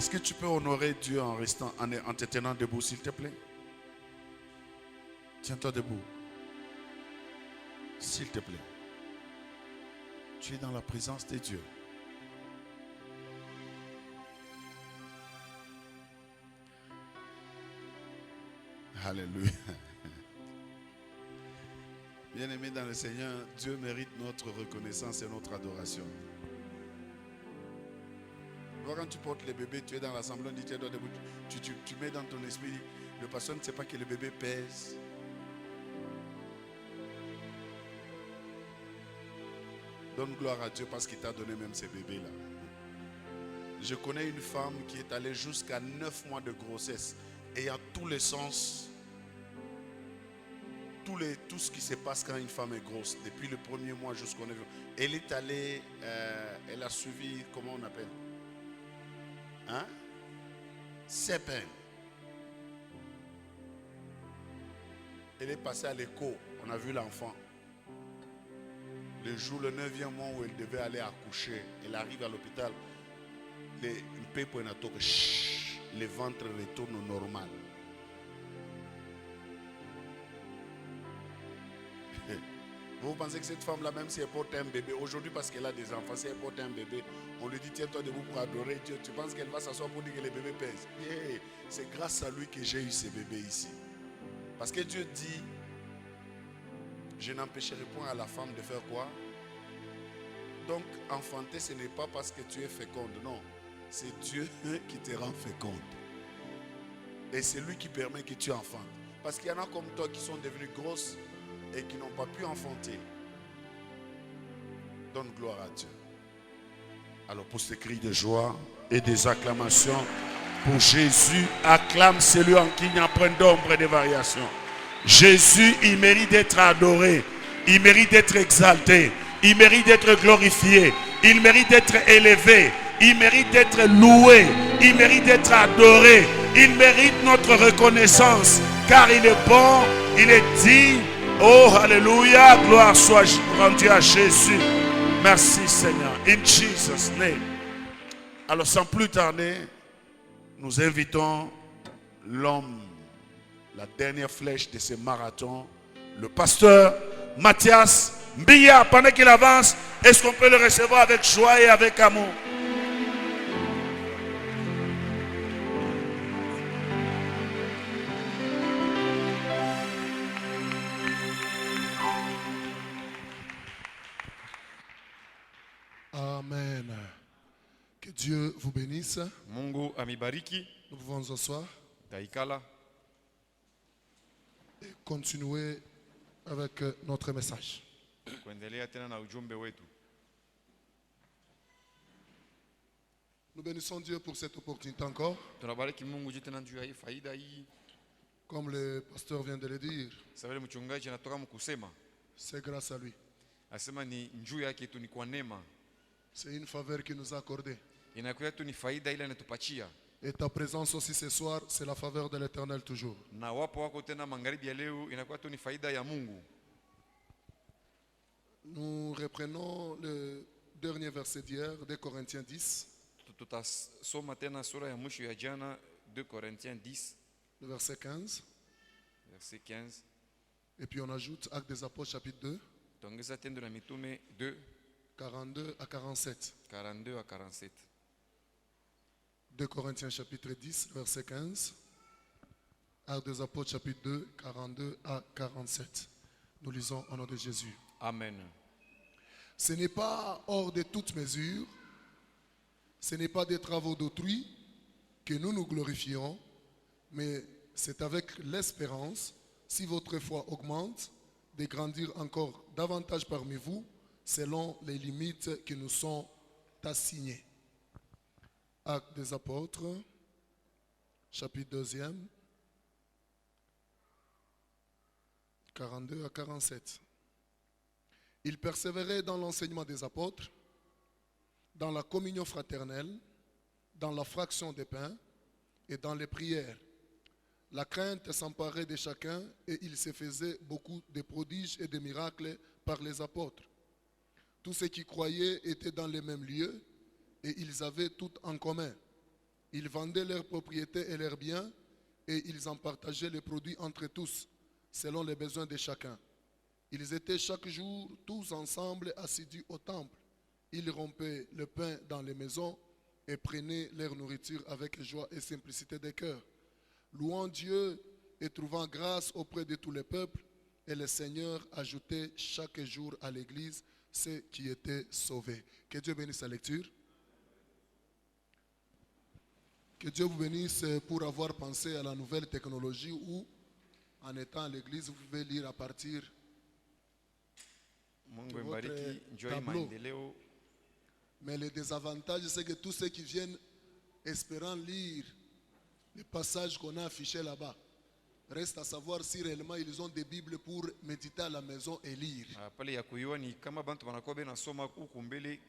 Est-ce que tu peux honorer Dieu en te tenant debout, s'il te plaît? Tiens-toi debout. S'il te plaît. Tu es dans la présence de Dieu. Alléluia. Bien-aimés dans le Seigneur, Dieu mérite notre reconnaissance et notre adoration. Quand tu portes le bébé, tu es dans l'assemblée, on dit tiens-toi debout, tu mets dans ton esprit, le pasteur ne sait pas que le bébé pèse. Donne gloire à Dieu parce qu'il t'a donné même ces bébés-là. Je connais une femme qui est allée jusqu'à 9 mois de grossesse et à tous les sens, tout ce qui se passe quand une femme est grosse, depuis le premier mois jusqu'au 9 mois. Elle est allée, elle a suivi, comment on appelle? CPN. Elle est passée à l'écho, on a vu l'enfant. Le 9e mois où elle devait aller accoucher, elle arrive à l'hôpital. Le ventre retourne au normal. Vous pensez que cette femme-là, même si elle porte un bébé, aujourd'hui parce qu'elle a des enfants, si elle porte un bébé, on lui dit tiens-toi debout pour adorer Dieu. Tu penses qu'elle va s'asseoir pour dire que les bébés pèsent? Yeah. C'est grâce à lui que j'ai eu ces bébés ici. Parce que Dieu dit, je n'empêcherai point à la femme de faire quoi? Donc, enfanter, ce n'est pas parce que tu es féconde, non. C'est Dieu qui te rend féconde. Et c'est lui qui permet que tu enfantes. Parce qu'il y en a comme toi qui sont devenues grosses et qui n'ont pas pu enfanter. Donne gloire à Dieu. Alors pour ces cris de joie et des acclamations, pour Jésus, acclame celui en qui il n'y a point d'ombre et de variation. Jésus, il mérite d'être adoré, il mérite d'être exalté, il mérite d'être glorifié, il mérite d'être élevé, il mérite d'être loué, il mérite d'être adoré, il mérite notre reconnaissance, car il est bon, il est digne. Oh, alléluia, gloire soit rendue à Jésus. Merci Seigneur, in Jesus' name. Alors sans plus tarder, nous invitons l'homme, la dernière flèche de ce marathon, le pasteur Mathias Mbia. Pendant qu'il avance, est-ce qu'on peut le recevoir avec joie et avec amour? Amen. Que Dieu vous bénisse. Mungu amibariki. Nous pouvons nous asseoir Taikala. et continuer avec notre message. Kuendelea tena na ujumbe wetu. Nous bénissons Dieu pour cette opportunité encore. Tunabariki Mungu juu tena juu ya hii faida hii. Comme le pasteur vient de le dire, Sababu mchungaji anatoka mkusema. c'est grâce à lui. Asema ni njuu yake tu, ni kwa neema. C'est une faveur qu'il nous a accordée. Inakuwa tu ni faida ile anatupatia. Et ta présence aussi ce soir, c'est la faveur de l'Éternel toujours. Na wapo wako tena magharibi ya leo, inakuwa tu ni faida ya Mungu. Nous reprenons le dernier verset d'hier, de Corinthiens 10, Tutasoma tena sura ya mwisho ya jana, 2 Corinthiens 10, le verset 15. verset 15. Et puis on ajoute Actes des Apôtres chapitre 2, Tuongeza Tendo la Mitume 2, 42 à 47. 42 à 47. 2 Corinthiens chapitre 10, verset 15. Actes des Apôtres chapitre 2, 42 à 47. Nous lisons au nom de Jésus. Amen. Ce n'est pas hors de toute mesure, ce n'est pas des travaux d'autrui que nous nous glorifions, mais c'est avec l'espérance, si votre foi augmente, de grandir encore davantage parmi vous, selon les limites qui nous sont assignées. Actes des Apôtres, chapitre 2, 42 à 47. Ils persévéraient dans l'enseignement des apôtres, dans la communion fraternelle, dans la fraction des pains et dans les prières. La crainte s'emparait de chacun et il se faisait beaucoup de prodiges et de miracles par les apôtres. Tous ceux qui croyaient étaient dans les mêmes lieux et ils avaient tout en commun. Ils vendaient leurs propriétés et leurs biens et ils en partageaient les produits entre tous, selon les besoins de chacun. Ils étaient chaque jour tous ensemble assidus au temple. Ils rompaient le pain dans les maisons et prenaient leur nourriture avec joie et simplicité de cœur, louant Dieu et trouvant grâce auprès de tous les peuples. Et le Seigneur ajoutait chaque jour à l'Église ceux qui étaient sauvés. Que Dieu bénisse la lecture. Que Dieu vous bénisse pour avoir pensé à la nouvelle technologie où, en étant à l'église, vous pouvez lire à partir Mungu votre mbariki, njoo hii tableau. maendeleo. Mais le désavantage, c'est que tous ceux qui viennent espérant lire les passages qu'on a affichés là-bas, reste à savoir si réellement ils ont des Bibles pour méditer à la maison et lire. Pale ya kuiwa ni kama bantu wanakuwa benasoma huku mbele,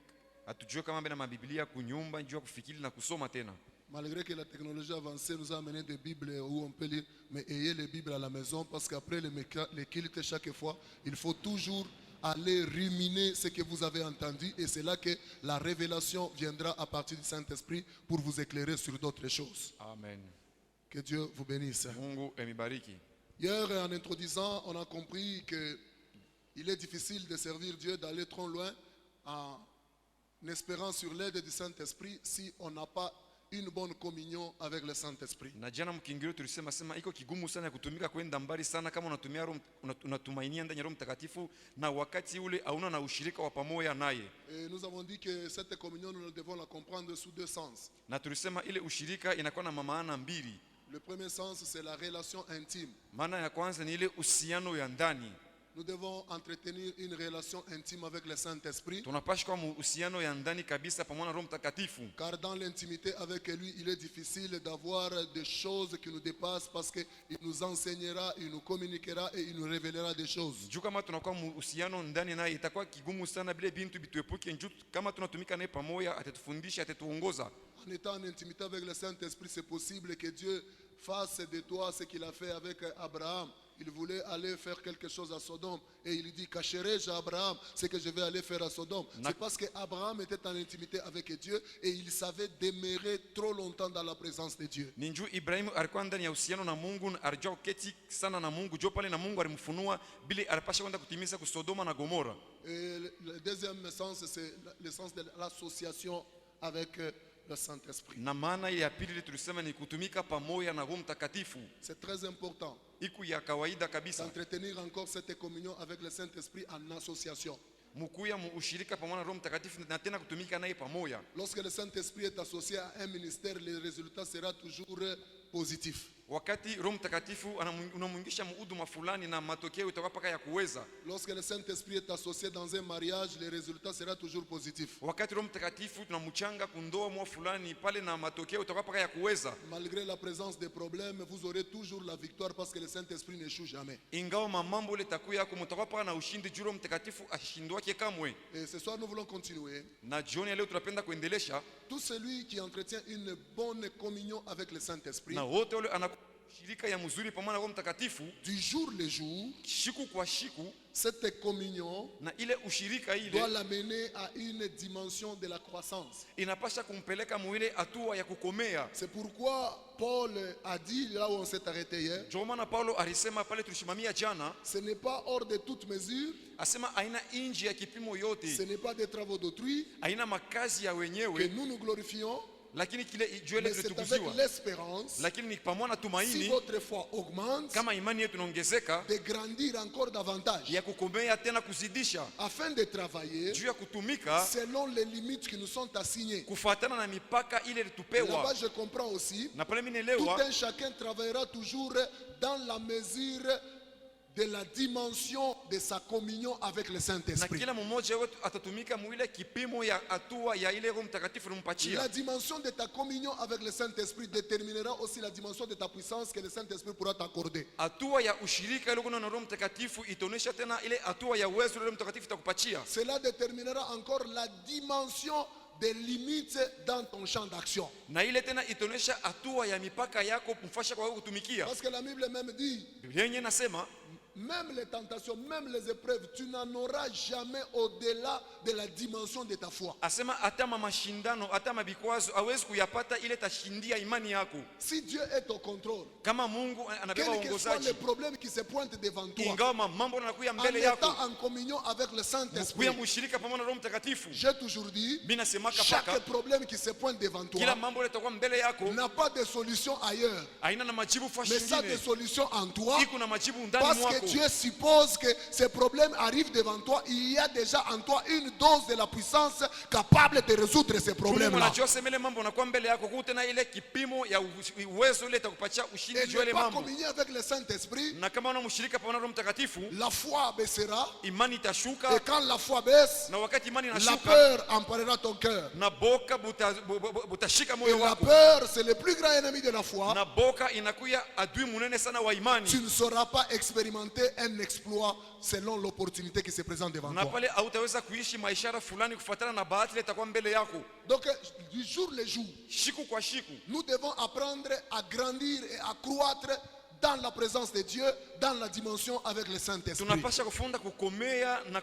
hatujue kama bena mabiblia kunyumba, njoo kufikiri na kusoma tena. Malgré que la technologie avancée nous a amené des Bibles où on peut lire, mais ayez les Bibles à la maison parce qu'après les cultes, chaque fois, il faut toujours aller ruminer ce que vous avez entendu et c'est là que la révélation viendra à partir du Saint-Esprit pour vous éclairer sur d'autres choses. Amen. Que Dieu vous bénisse. Mungu emibariki. Hier, en introduisant, on a compris qu'il est difficile de servir Dieu, d'aller trop loin en espérant sur l'aide du Saint-Esprit si on n'a pas une bonne communion avec le Saint-Esprit. Na jana mkingiro tulisema iko kigumu sana kutumika kwenda mbali sana kama unatumia unatumainia ndani ya Roho Mtakatifu na wakati ule hauna na ushirika wa pamoja naye. Et nous avons dit que cette communion nous devons la comprendre sous deux sens. Na tulisema ile ushirika inakuwa na maana mbili. Le premier sens c'est la relation intime. Maana ya kwanza ni ile uhusiano ya ndani. Nous devons entretenir une relation intime avec le Saint-Esprit. Tunapaswa kuwa uhusiano ya ndani kabisa pamoja na Roho Mtakatifu. Car dans l'intimité avec lui, il est difficile d'avoir des choses qui nous dépassent parce qu'il nous enseignera, il nous communiquera et il nous révélera des choses. Juu kama tunakuwa uhusiano ndani naye itakuwa kigumu sana bile bintu bituepuke njoo kama tunatumika naye pamoja atatufundisha atatuongoza. En étant en intimité avec le Saint-Esprit, c'est possible que Dieu fasse de toi ce qu'il a fait avec Abraham. Il voulait aller faire quelque chose à Sodome et il dit, cacherai-je à Abraham ce que je vais aller faire à Sodome? C'est parce qu'Abraham était en intimité avec Dieu et il savait demeurer trop longtemps dans la présence de Dieu. Ninju Ibrahim alikuwa ndani ya uhusiano na Mungu, alijua kuketi sana na Mungu, jo pale na Mungu alimfunua bili alipasha kwenda kutimiza kusodoma na Gomora. Et le deuxième sens, c'est le sens de l'association avec le Saint-Esprit. Na maana ya pili tulisema ni kutumika pamoja na Roho Mtakatifu. C'est très important Iku ya kawaida kabisa. d'entretenir encore cette communion avec le Saint-Esprit en association. Mukuya ushirika pamoja na Roho Mtakatifu na tena kutumika naye pamoja. Lorsque le Saint-Esprit est associé à un ministère, le résultat sera toujours positif. Wakati Roho Mtakatifu unamwingisha huduma fulani na matokeo itakuwa paka ya kuweza. Lorsque le Saint-Esprit est associé dans un mariage, le résultat sera toujours positif. Wakati Roho Mtakatifu tunamchanga kundoa mwa fulani pale na matokeo itakuwa paka ya kuweza. Malgré la présence des problèmes, vous aurez toujours la victoire parce que le Saint-Esprit n'échoue jamais. Ingawa mambo ile takuya yako mtakuwa paka na ushindi juu Roho Mtakatifu ashindwake kamwe. Et ce soir, nous voulons continuer. Na jioni leo tunapenda kuendelesha. Tout celui qui entretient une bonne communion avec le Saint-Esprit, Na wote wale shirika ya mzuri pamoja na Roho Mtakatifu du jour le jour, siku kwa siku, cette communion na ile ushirika doit ile l'amener à une dimension de la croissance. inapasha kumpeleka mwile hatua ya kukomea. C'est pourquoi Paul a dit, là où on s'est arrêté hier, Ndio maana Paulo alisema pale tulishimamia jana, ce n'est pas hors de toute mesure, asema aina inji ya kipimo ce yote, n'est pas des travaux d'autrui aina makazi ya que wenyewe, nous nous glorifions, lakini kile juu ile mais c'est avec tulitukuziwa, l'espérance, lakini ni pamoja na si tumaini, votre foi augmente, kama imani yetu inaongezeka, de grandir encore davantage, ya kukomea tena kuzidisha, afin de travailler juu ya kutumika selon les limites qui nous sont assignées. kufuatana na mipaka ile Là-bas, tupewa. je comprends aussi, Na pale mimi tout nielewa un chacun travaillera toujours dans la mesure de la dimension de sa communion avec le na Saint-Esprit. kila mmoja wetu atatumika mwile kipimo ya hatua ya ile Roho Mtakatifu La alimpatia. dimension de ta communion avec le Saint-Esprit déterminera aussi la dimension de ta puissance que le Saint-Esprit pourra t'accorder. Hatua ya ushirika ile kuna na Roho Mtakatifu itaonesha tena ile hatua ya uwezo ile Roho Mtakatifu itakupatia. Cela déterminera encore la dimension des limites dans ton champ d'action. Na ile tena itaonesha hatua ya mipaka yako kumfasha kwa wewe kutumikia. Parce que la Bible même dit, Biblia yenyewe inasema même les tentations, même les épreuves, tu n'en auras jamais au-delà de la dimension de ta foi. Asema hata mashindano hata mabikwazo hawezi kuyapata ile tashindia imani yako. Si Dieu est au contrôle, Kama Mungu anabeba quels que soient uongozaji, les problèmes qui se pointent devant toi, ingawa mambo yanakuya en mbele étant yako, en communion avec le Saint-Esprit, kuya mushirika pamoja na Roho Mtakatifu. j'ai toujours dit, Mimi nasemaka chaque paka problème qui se pointe devant kila toi mambo yatakuwa mbele yako n'a pas de solution ailleurs, haina na majibu fashi mais ça a des nyingine, solutions en toi. iko na majibu ndani Parce mwako. que Dieu suppose que ces problèmes arrivent devant toi, il y a déjà en toi une dose de la puissance capable de résoudre ces Mungu problèmes-là. anajua semele mambo nakuwa mbele yako, kuko tena ile kipimo ya uwezo ile itakupatia ushindi Et juu ya ne ile pas mambo. communier avec le Saint-Esprit, Na kama una mshirika pamoja na Roho Mtakatifu, la foi baissera. imani Et itashuka, quand la foi baisse, na wakati imani la inashuka, peur emparera ton cœur. na boka butashika Et moyo la wako, peur, c'est le plus grand ennemi de la foi. na boka inakuya adui munene sana wa imani. Tu ne sauras pas expérimenter un exploit selon l'opportunité qui se présente devant Na toi. pale hautaweza kuishi maishara fulani kufuatana na bahati ile itakuwa mbele yako. Donc, du jour le jour, Shiku kwa shiku nous devons apprendre à grandir et à croître dans la présence de Dieu, dans la dimension avec le Saint-Esprit. tunapasha kufunda kukomea na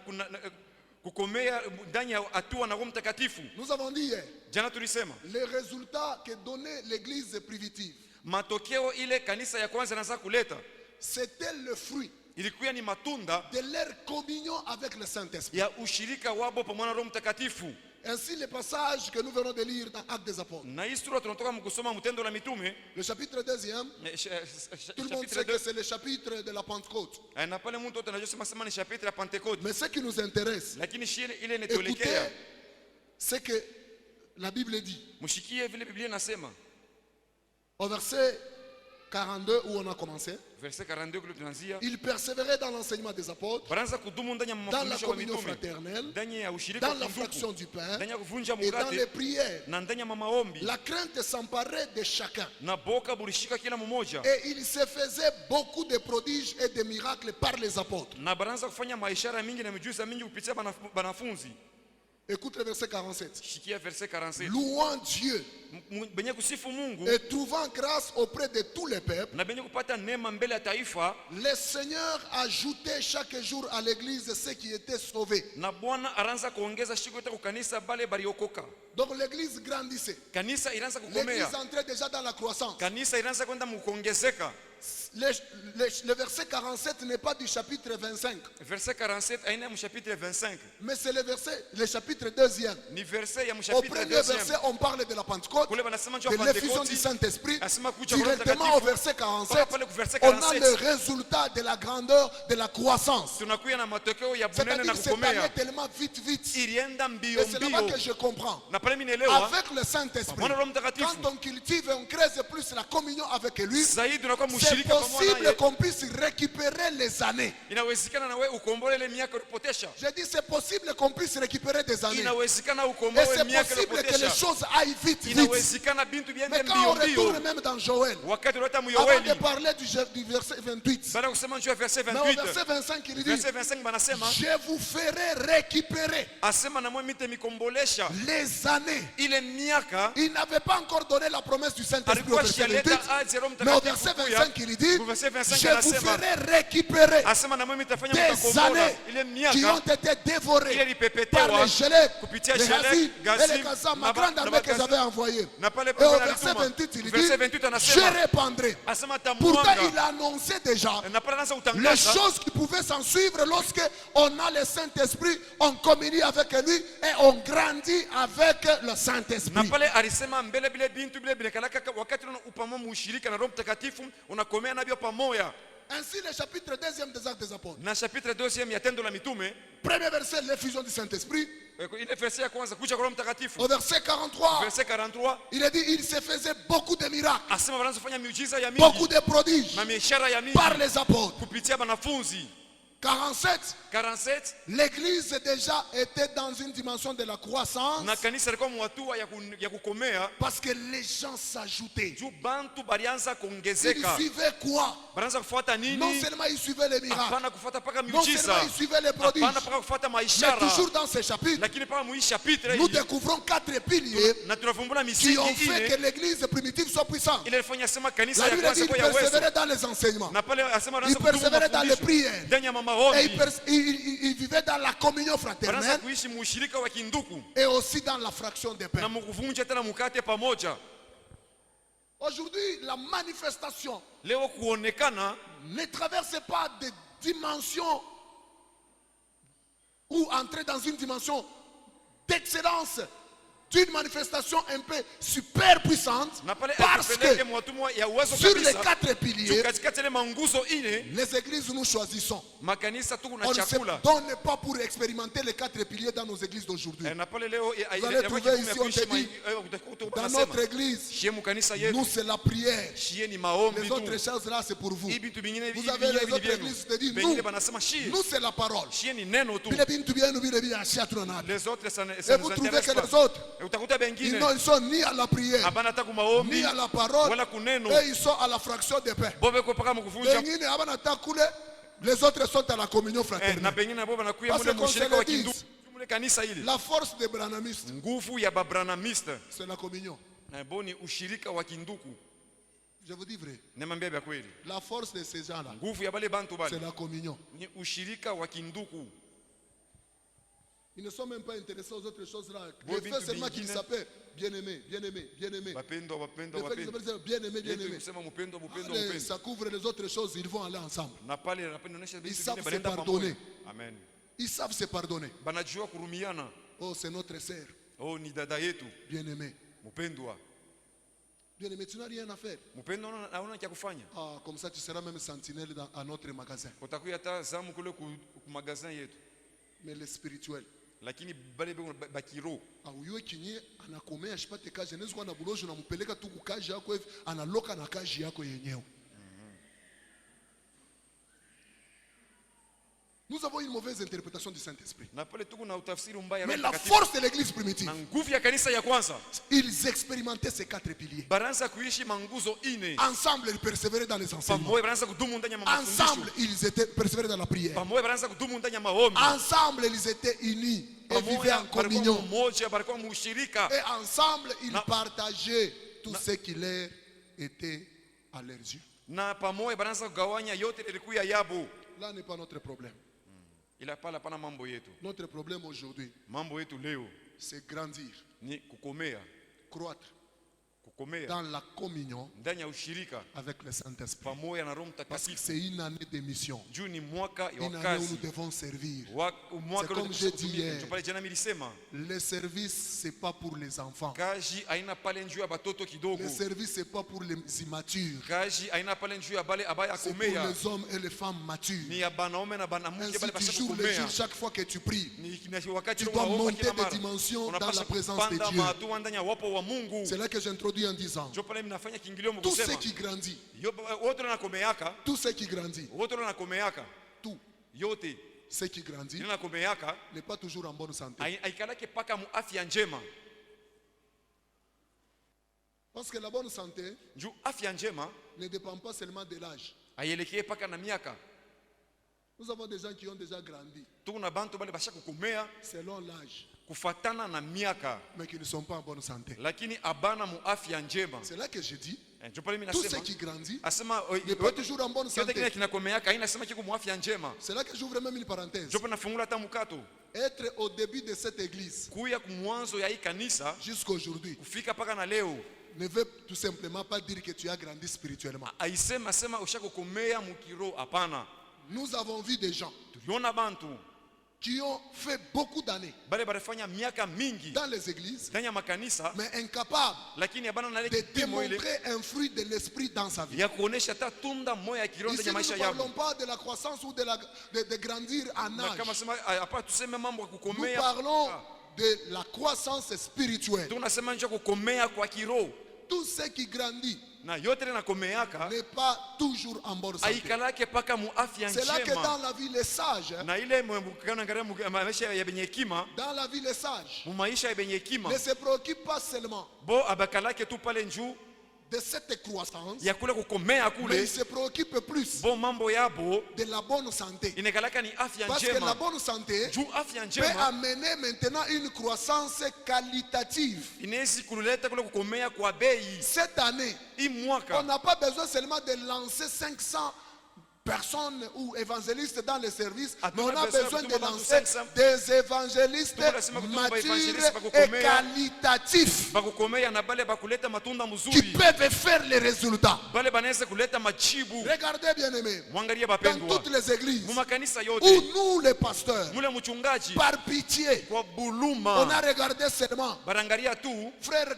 kukomea ndani ya hatua na Roho Mtakatifu. Nous avons dit hier, Jana tulisema les résultats que donnait l'église primitive, matokeo ile kanisa ya kwanza inaanza kuleta c'était le fruit ilikuwa ni matunda de leur communion avec le Saint-Esprit. ya ushirika wabo pamoja na Roho Mtakatifu. Ainsi, les passages que nous venons de lire dans Actes des Apôtres, Na hii sura tunatoka mkusoma Mtendo la Mitume le chapitre 2e, tout le monde chapitre sait 2, que c'est le chapitre de la Pentecôte. na pale mtu wote anajua sema ni chapitre ya Pentecote, Mais ce qui nous intéresse, lakini shie ile écoutez inatuelekea ce que la Bible dit. mshikie vile Biblia inasema Au verset 42 où on a commencé, verset 42 kule tunaanzia, il persévérait dans l'enseignement des apôtres, baraza kudumu ndani ya dans la mafundisho ya communion mitume, fraternelle, ndani ya ushirika dans la wa fraction kindugu, du pain ndani ya kuvunja et dans les mkate prières. na ndani ya maombi, La crainte s'emparait de chacun. na boka bulishika kila mmoja, Et il se faisait beaucoup de prodiges et de miracles par les apôtres. na baraza kufanya maishara mingi na miujiza mingi kupitia banafunzi. Écoute le verset 47. Shikia verset 47, Louant Dieu benye kusifu Mungu et trouvant grâce auprès de tous les peuples, na benye kupata neema mbele ya taifa, le Seigneur ajoutait chaque jour à l'église ceux qui étaient sauvés. na Bwana aranza kuongeza siku yote kukanisa bale baliokoka. Donc l'église grandissait. Kanisa ilianza L'église kukomea, entrait déjà dans la croissance. kanisa ilianza kwenda mkuongezeka. Le verset 47 n'est pas du chapitre 25, Verset 47 aina mu chapitre 25, mais c'est le chapitre 2e. ni verset ya mu Au chapitre premier 2. verset, on parle de la Pentecôte, Kule banasema njoo de l'effusion Pentecote, du Saint-Esprit. asema kuja kwa Roho Directement au Mtakatifu. verset 47, Mpaka pale ku verset on a 47. le résultat de la grandeur de la croissance. Tunakuya na matokeo ya bunene C'est-à-dire na que c'est allé kukomea. tellement vite. Ilienda mbio Et c'est là-bas mbio. que je comprends. Na pale mimi naelewa Avec le Saint-Esprit, Mwana Roho Mtakatifu. quand on cultive et on creuse plus la communion avec lui, zaidi tunakuwa c'est mshirika pamoja possible naye. qu'on puisse récupérer les années. Inawezekana na wewe ukombole ile miaka ulipotesha. Je dis c'est possible qu'on puisse récupérer des années. Inawezekana Et ukomboe c'est miaka possible que les ulipotesha. choses aillent vite. Inawezekana bintu biende Mais quand on mbio retourne mbio. même dans Joël, Wakati uleta avant de Yoeli, parler du verset 28, baada ya kusema njoo verset mais au 28, verset 25, il dit, verset 25 banasema je vous ferai récupérer asema na mwe mite mikombolesha les années. ile miaka. Il n'avait pas encore donné la promesse du Saint-Esprit au Alikuwa verset 28, shialeta aje Roho mais au Mtakatifu verset kuya. 25, il dit, Au verset 25 je vous anasema ferai récupérer asema na mwe mitafanya des mtakombola années ile qui ont miaka été ile dévorées par ilipepetewa les Gélèques, kupitia les Gélèques, Hazim et Gazim, les Kassam, ma na grande armée que Gazim. j'avais envoyée. na pale Et au Bwana verset alituma. 28, il dit, Verset 28 je anasema répandrai. asema Pourtant, il tamwanga annonçait déjà na pale anaanza les kutangaza choses qui pouvaient s'en suivre lorsque on a le Saint-Esprit, on communie avec lui et on grandit avec le na Saint-Esprit. pale alisema mbele bile bintu bile bilekalaka wakati upamo mushirika na Roho Mtakatifu unakomea navyo pamoja. Ainsi, le chapitre 2e des Actes des Apôtres. Na chapitre 2 ya Tendo la Mitume, Premier verset, l'effusion du Saint-Esprit. ile verset ya kwanza kuja kwa Roho Mtakatifu. Au verset 43, Verset 43 il a dit, il se faisait beaucoup de miracles, asema wanaanza kufanya miujiza ya beaucoup mingi de prodiges na miishara ya mingi par les apôtres. kupitia wanafunzi. 47, 47 l'église déjà était dans une dimension de la croissance na kanisa ilikuwa mwatua ya kukomea parce que les gens s'ajoutaient. juu bantu balianza Ils kuongezeka. suivaient quoi? Banaanza kufuata nini? Non seulement ils suivaient les miracles, Hapana kufuata paka non miujiza. seulement ils suivaient les prodiges, Hapana paka kufuata mais maishara. toujours dans ces chapitres, Lakini paka muishi chapitre nous hii découvrons 4 piliers na tunavumbula qui misingi ont fait que ine l'église primitive soit puissante. ile ilifanya sema kanisa La ya Bible dit kwanza qu'ils kwa ya uwezo. persévéraient dans les enseignements. Na pale asema Ils wanaanza kudumu persévéraient dans les mafundisho. prières. Ndani ya Et maombi. ils vivaient dans la communion Wanaanza fraternelle kuishi mushirika wa kinduku et aussi dans la fraction des na pains. mkuvunja tena mkate pamoja. Aujourd'hui, la manifestation Leo kuonekana ne traverse pas des dimensions ou entrer dans une dimension d'excellence d'une manifestation un peu super puissante na pale parce atupeleke que mwatumwa ya uwezo sur les kabisa. 4 Juu piliers, katikati ile manguzo ine les églises nous choisissons. makanisa tu On na ne se chakula. donne pas pour expérimenter les 4 piliers dans nos églises d'aujourd'hui. Na pale leo Vous allez trouver ici, on te dit, dans notre nasema église, shie mukanisa yetu nous c'est la prière. shie ni maombi Les tu. autres choses là c'est pour vous. Hii vitu vingine Vous hivi avez les vingine autres vyenu. églises qui te disent Bengine banasema shie. nous c'est la parole. Shie ni neno tu. Vile bintu byenu vile biashia tunanabi. Les autres ça Et ça vous nous trouvez intéresse que pas. les autres, Utakuta bengine ils sont ni à la prière, abana hata kumaombi ni à la parole, wala kuneno. et ils sont à la fraction des pains. Bobe ko paka mkuvunja. Bengine abana hata kule, les autres sont à la communion Na fraternelle. bengine bobe nakuya Parce mule qu'on se mushirika le wa dise. kinduku. Mule kanisa ile. La force des branamistes, Nguvu ya babranamiste. c'est la communion. Na boni ushirika wa kinduku. Je vous dis vrai. Nemambia vya kweli. La force de ces gens-là, Nguvu ya bale bantu c'est bale. la communion. Ni ushirika wa kinduku. Ils ne sont même pas intéressés aux autres choses là. Bon, Le fait bintu seulement qu'ils bingine. s'appellent bien-aimé, bien-aimé, bien-aimé. Bapendo bapendo Le fait qu'ils bapendo. s'appellent bien-aimé, bien-aimé. Yetu kusema mupendo mupendo Allez, mupendo. ça couvre les autres choses, ils vont aller ensemble. Na pale napenda onesha vitu savent vingine se balenda pardonner. pamoja. Amen. Ils savent se pardonner. Banajua kurumiana. Oh, c'est notre sœur, Oh ni dada yetu bien-aimé. mpendwa. Bien-aimé, tu n'as rien à faire. Mpendwa hauna cha kufanya. Ah, comme ça, tu seras même sentinelle à notre magasin. Utakuya hata zamu kule ku magazin yetu. Mais le spirituel. Lakini bale bakiro Ah, uyue kinye anakomea ashipate kazi. Anaweza kuwa na bulojo unampeleka tu kukazi yako hivi, analoka na kazi yako yenyewe. Nous avons une mauvaise interprétation du Saint-Esprit. na pale tuko na utafsiri mbaya. Mais Roho la Mtakatifu. force de l'église primitive, Na nguvu ya kanisa ya kwanza ils expérimentaient ces 4 piliers. baranza kuishi manguzo ine. Ensemble, ils persévéraient dans les enseignements. Pamoja baranza kudumu ndani ya mafundisho. Ensemble, ils étaient persévérés dans la prière. Pamoja baranza kudumu ndani ya maombi. Ensemble, ils étaient unis et vivaient Pamoja en balikuwa communion. mmoja, balikuwa mushirika. Et ensemble, ils Na- partageaient tout ce qui leur était à leurs yeux. Na pamoja baranza kugawanya yote ilikuwa yabo. Là n'est pas notre problème. Ila pala pana mambo yetu. Notre problème aujourd'hui, Mambo yetu leo c'est grandir, ni kukomea, croître kukomea dans la communion ndani ya ushirika avec le Saint-Esprit. pamoja na Roho Parce que Mtakatifu. c'est une année de mission, Juu ni mwaka ya une année où kazi. nous devons servir. Mwaka C'est comme j'ai dit hier. pale jana nilisema Le service, c'est pas pour les enfants. kazi haina pale njuu ya batoto kidogo. Le service, c'est pas pour les immatures. Kazi haina pale njuu ya bale abaya C'est pour komea. les hommes et les femmes matures. Ni ya banaume na banamuke Ainsi, bale tu basha jours le kukomea. jour, chaque fois que tu pries, Ni wakati tu ule dois unaomba monter kila des mara. dimensions dans Unapaswa la présence de kupanda Dieu. mahatua ndani ya wapo wa Mungu. C'est là que j'introduis en disant, Ndio pale mnafanya kiingilio tout ce mkusema. qui grandit, Wote wanakomeaka, tout ce qui grandit, wote wanakomeaka. tout Yote ce qui grandit linakomeaka n'est pas toujours en bonne santé. aikalake paka mu afya njema. Parce que la bonne santé Juu afya njema ne dépend pas seulement de l'âge. aielekee paka na miaka. Nous avons des gens qui ont déjà grandi Tuna bantu bale basha kukomea selon l'âge, kufatana na miaka, mais qui ne sont pas en bonne santé. lakini abana mu afya njema. C'est là que je dis, Ndio pale mimi tout ce nasema qui grandit asema n'est pas toujours en bonne yote kile santé. kinakomeaka haina sema kiko mu afya njema. C'est là que j'ouvre même une parenthèse. Ndio pale nafungula hata mkato Être au début de cette église kuya kumwanzo ya hii kanisa jusqu'à aujourd'hui kufika paka na leo ne veut tout simplement pas dire que tu as grandi spirituellement. aisema sema ushakukomea mukiro. Hapana, Nous avons vu des gens tuliona bantu qui ont fait beaucoup d'années bale balifanya miaka mingi dans les églises, ndani ya makanisa, mais incapables lakini abana na ile de kipimo ile démontrer un fruit de l'esprit dans sa vie. ya kuonesha hata tunda moja ya kiroho ndani Ici, ya nous maisha ne parlons yao. pas de la croissance ou de grandir en Na kama âge. sema hapa tuseme mambo ya Nous kukomea, parlons de la croissance spirituelle. tunasema nje kukomea kwa kiroho. tout ce qui grandit na yote nakomeaka n'est pas toujours en bonne santé. aikalake paka mu afya C'est là que dans njema. la vie, les sages, Na ile maisha ya benye hekima, dans la vie, les sages mu maisha ya benye hekima, ne se préoccupent pas seulement bo abakalake tu pale njuu de cette croissance, ya kule kukomea mais kule, ils se préoccupent plus bo mambo yabo de la bonne santé. inekalaka ni afya Parce que la njema. bonne santé Juu afya peut njema amener maintenant une croissance qualitative. inawezi kuleta kule kukomea kwa bei. Cette année, Hii on mwaka n'a pas besoin seulement de lancer 500 personnes ou évangélistes dans les services, mais on a besoin de lancer des évangélistes matures et qualitatifs bakukomea na bale bakuleta matunda qui mzuri, peuvent faire les résultats. bale banaweza kuleta majibu. Regardez bien aimés, Mwangalie dans bapendwa, toutes les églises mu makanisa où yote nous les pasteurs, mule mchungaji par pitié, kwa on a buluma regardé seulement, barangalia tu, frère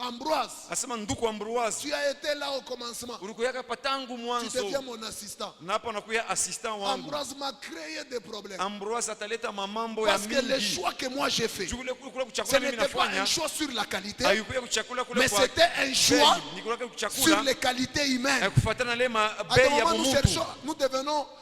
Ambroise, asema nduku Ambroise, tu as été là au commencement, ulikuyaka patangu tu mwanzo deviens mon assistant. na hapa nakuya assistant wangu. Ambroise m'a créé des problèmes. Ambroise ataleta mamambo ya Parce que les mingi. choix que moi j'ai fait, Kule ce kuchakula mimi n'était pas nafanya un choix sur la qualité, haikuya kuchakula kule mais kwa c'était un choix bei, ni kule sur kuchakula les qualités humaines. kufuatana na ile À bei un ya moment, mumutu.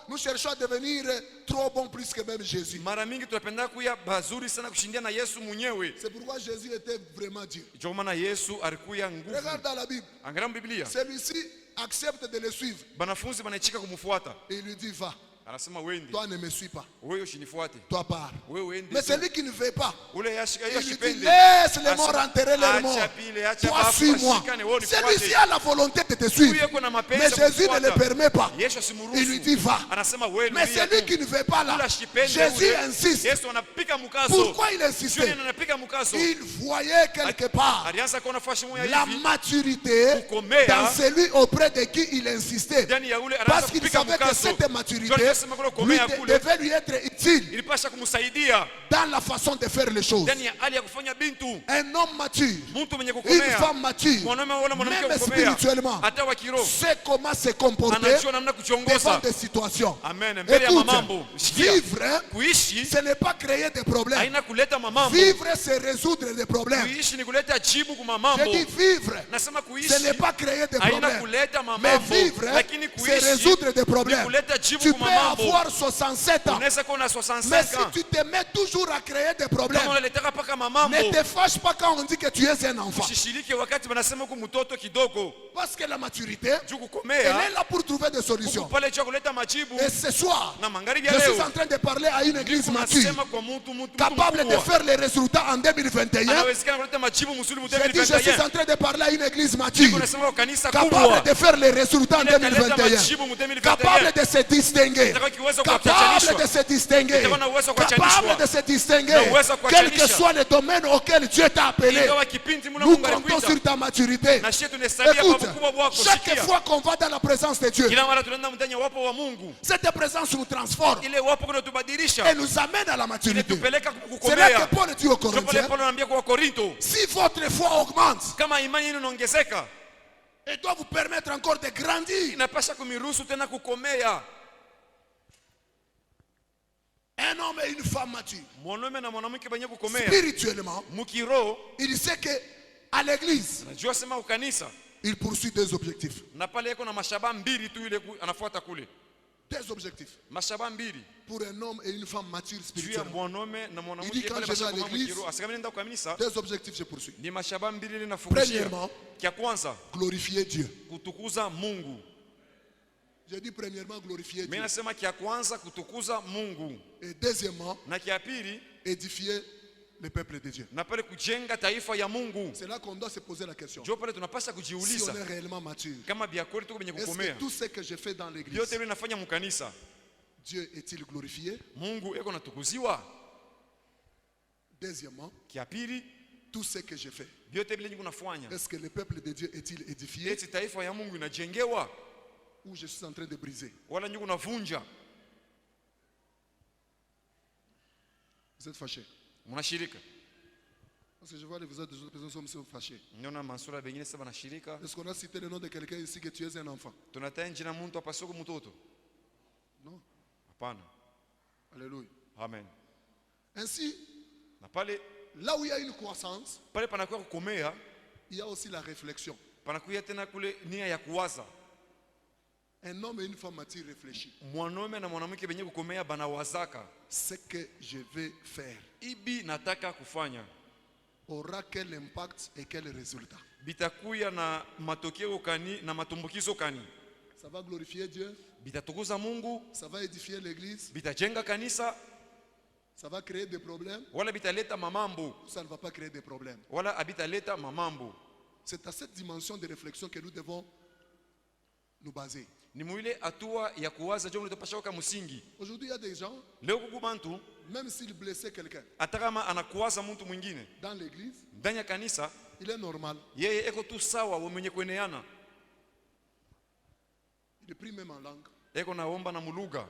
nous cherchons à devenir trop bons plus que même Jésus. Mara mingi tunapenda kuya bazuri sana kushindia na Yesu mwenyewe. C'est pourquoi Jésus était vraiment Dieu. Ndio maana Yesu alikuya nguvu. Regarde dans la Bible. Angalia Biblia. Celui-ci accepte de le suivre. Banafunzi banaichika kumfuata. Et il lui dit, va, Anasema wende. toi ne me suis pas. Wewe usinifuate. Toi pars. Wewe wende. Mais celui qui ne veut pas, Ule yashika il lui dit, yashipende. laisse les morts enterrer les morts. Acha pile, acha Toi, bafu, suis-moi. ashikane, wewe Celui-ci unifuate. a la volonté de te suivre. Huyu yuko na mapenzi Mais ya Jésus ne kufuata. le permet pas. Yesu asimuruhusu. Il lui dit, va. Anasema wewe Mais rudia celui tu. qui ne veut pas là, Ule ashipende Jésus ule. insiste. Yesu anapiga mkazo. Pourquoi il Sio insistait? anapiga mkazo. Il voyait quelque part Alianza kuona fashi moja la hivi. maturité Kukomea. dans celui auprès de qui il insistait. Ndani ya ule anaanza Parce qu'il kupiga savait que mkazo. cette maturité Ndio anasema kule kukomea kule. devait lui être utile Ilipasha kumsaidia dans la façon de faire les choses. ndani ya hali ya kufanya bintu. Un homme mature, Mtu mwenye une kukomea. femme mature, Mwanaume wala mwanamke même kukomea. spirituellement, Hata wa kiroho. sait comment se comporter Anajua namna devant kuchongoza. des situations. Amen. Mbele ya mamambo. Écoute, Sikia. vivre, Kuishi ce n'est pas créer des problèmes. haina kuleta mamambo. Vivre, c'est résoudre des problèmes. Kuishi ni kuleta jibu kwa Je mamambo. dis vivre, Nasema ce kuishi n'est pas créer des haina problèmes. kuleta Mais mamambo. vivre, Lakini c'est kuishi résoudre des ni problèmes. kuleta jibu Tu kwa peux mamambo. avoir 67 ans, Unaweza kuwa na mais 65 si ans. tu te mets toujours à créer des problèmes, Kama unaletaka paka mamambo. ne te fâche pas quand on dit que tu es un enfant. Usishirike wakati wanasema huku mtoto kidogo. Parce que la maturité, Juu elle kukomea. est là pour trouver des solutions. Huku pale cha kuleta majibu. Et ce soir, Na magharibi ya je suis leo. en train de parler à une église mature, Nasema kwa mtu capable de mkubwa. faire les résultats en 2021. Anawezekana kuleta majibu mzuri mu Je dis, je suis 2021. en train de parler à une église mature, Unasema kwa kanisa capable kubwa. de faire les résultats en Italeta 2021, majibu mu 2021. capable de se distinguer, Itakuwa kiweza capable kuwachanishwa. de se distinguer, Itakuwa na uwezo wa capable kuachanishwa. de se distinguer, Na uwezo wa quel que kuachanisha. soit le domaine auquel Dieu t'a appelé. Ingawa kipindi muna Nous Mungu comptons alikuita. sur ta maturité. Na shetu tunahesabia Écoute, kwa ukubwa wako. chaque Sikia. fois qu'on va dans la présence de Dieu, Kila mara tunaenda ndani ya wapo wa Mungu. cette présence nous transforme Ile wapo kunatubadilisha. et nous amène à la maturité. Inatupeleka C'est là kukomea. que Paul dit aux Ndio pale Corinthiens, Paulo anaambia kwa Korinto, si votre foi augmente, kama imani yenu inaongezeka, elle doit vous permettre encore de grandir. inapasha kumiruhusu tena kukomea. Un homme et une femme mature, Mwanaume na mwanamke benye kukomea. spirituellement, Mukiroho, il sait que à l'église, najua sema ukanisa. il poursuit des objectifs. Na pale yako na mashaba mbili tu ile anafuata kule. Des objectifs. Mashaba mbili. Pour un homme et une femme mature Juu ya spirituellement. mwanaume na Il mwanamke dit, quand pale je vais à mashaba l'église, mukiroho. Asikama nenda kwa kanisa. Des objectifs je poursuis. Ni mashaba mbili ile nafukushia. Premièrement, Kia kwanza, glorifier Dieu. kutukuza Mungu. J'ai dit premièrement, glorifier Mimi Dieu. nasema kia kwanza kutukuza Mungu. Et deuxièmement, Na kia pili, édifier le peuple de Dieu. na pale kujenga taifa ya Mungu. C'est là qu'on doit se poser la question. Ndio pale tunapaswa Si kujiuliza on est réellement mature, kama bia kweli tuko kwenye est-ce kukomea. que tout ce que je fais dans l'église, Vyote vile nafanya mkanisa, Dieu est-il glorifié? Mungu eko natukuziwa? Deuxièmement, Kia pili, tout ce que je fais, vyote vile niko nafanya, est-ce que le peuple de Dieu est-il édifié eti taifa ya Mungu inajengewa ou je suis en train de briser? wala niko navunja? Vous êtes fâchés? Mnashirika? Parce que je vois les visages des autres personnes sont fâchées. Niona masura bengine sasa banashirika. Est-ce qu'on a cité le nom de quelqu'un ici que tu es un enfant? Tunataja jina mtu apasoko mtoto? Non. Hapana. Alléluia. Amen. Ainsi, Na pale là où il y a une croissance, pale panakuwa kukomea, il y a aussi la réflexion. panakuya tena kule nia ya kuwaza. Un homme et une femme mature réfléchissent. Mwanaume na mwanamke benye kukomea banawazaka, Ce que je vais faire ibi nataka kufanya aura quel impact et quel résultat? bitakuya na matokeo kani na matumbukizo kani? Ça va glorifier Dieu? Bitatukuza Mungu? Ça va édifier l'église? Bitajenga kanisa? Ça va créer des problèmes? Wala bitaleta mamambo? Ça ne va pas créer des problèmes. Wala abitaleta mamambo? C'est à cette dimension de réflexion que nous devons nous baser. Ni muile atua ya kuwaza jongo litopasha kwa musingi. Aujourd'hui, il y a des gens, Leo kukubantu, même s'ils blessaient quelqu'un atakama anakuwaza mtu mwingine dans l'église, ndani ya kanisa, il est normal. yeye eko tu sawa mwenye kueneana. Il prie même en langue. Eko naomba na muluga.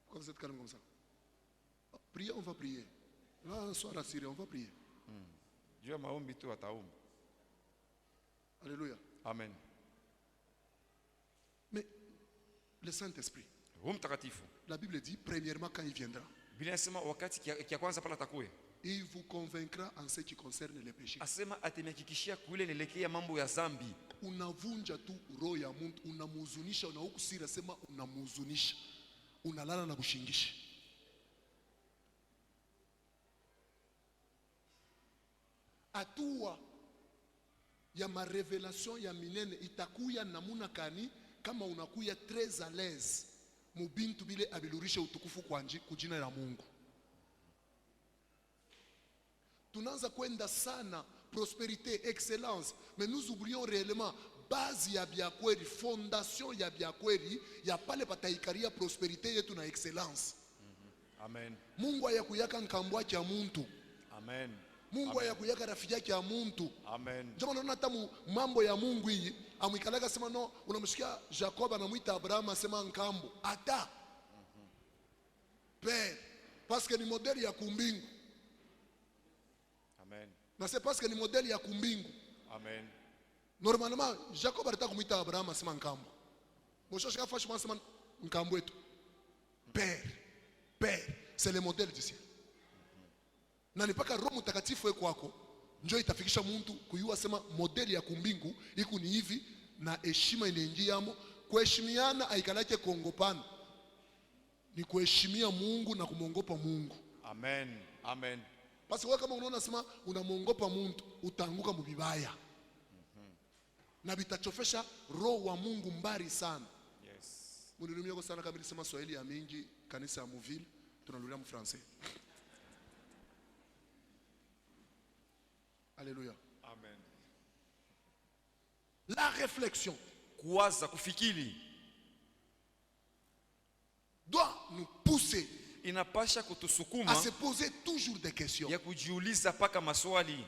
Pourquoi vous êtes calme comme ça? Prier, on va prier. Là, sois rassuré, on va prier. Jua maombi tu ataomba. Alléluia. Amen. Mais le Saint-Esprit, Roho Mtakatifu, la Bible dit, premièrement, quand il viendra, Biblia inasema wakati kia kwanza pala atakuya, il vous convaincra en ce qui concerne les péchés. asema atemehakikishia kule nelekea mambo ya zambi. Unavunja tu roho ya mtu, unamuhuzunisha, unahukusira, sema unamuhuzunisha, unalala na kushingisha. Atua ya marevelation ya minene itakuya namuna kani kama unakuya très à l'aise mubintu bile abilurisha utukufu kwa kujina la Mungu. Tunaanza kwenda sana prospérité, excellence, mais nous oublions réellement base ya biakweli, fondation ya biakweli ya pale pataikaria prospérité yetu na excellence. Amen. Mungu ayakuyaka nkambwa cha muntu. Amen. Mungu ayakuyaka rafiki yake ya muntu. Amen. Njoma naona hata mambo ya Mungu hii amwikalaga sema no, unamsikia Jacob anamuita Abraham asema nkambo ata père parce que ni modeli ya kumbingu. Amen. Na c'est parce que ni modeli ya kumbingu. Amen. Normalement Jacob alitaka kumuita Abraham asema nkambo. Moshoshika fashima asema nkambo wetu. Père, c'est le modèle du ciel. Na nipaka Roho Mtakatifu weko wako njoo itafikisha mtu kuyua sema modeli ya kumbingu iko ni hivi na heshima inaingiamo. Kuheshimiana aikalake kuongopana, ni kuheshimia Mungu na kumwongopa Mungu. Amen. Amen. Basi wewe kama unaona sema unamwongopa mtu utaanguka mubibaya. Na bitachofesha roho wa Mungu mbali sana. Yes. Munirumia kwa sana kama nilisema Swahili ya mingi kanisa ya Muville tunalulia mu français. Alléluia. Amen. La réflexion Kuwaza, kufikiri doit nous pousser inapasha à kutusukuma se poser toujours des questions. ya kujiuliza paka maswali.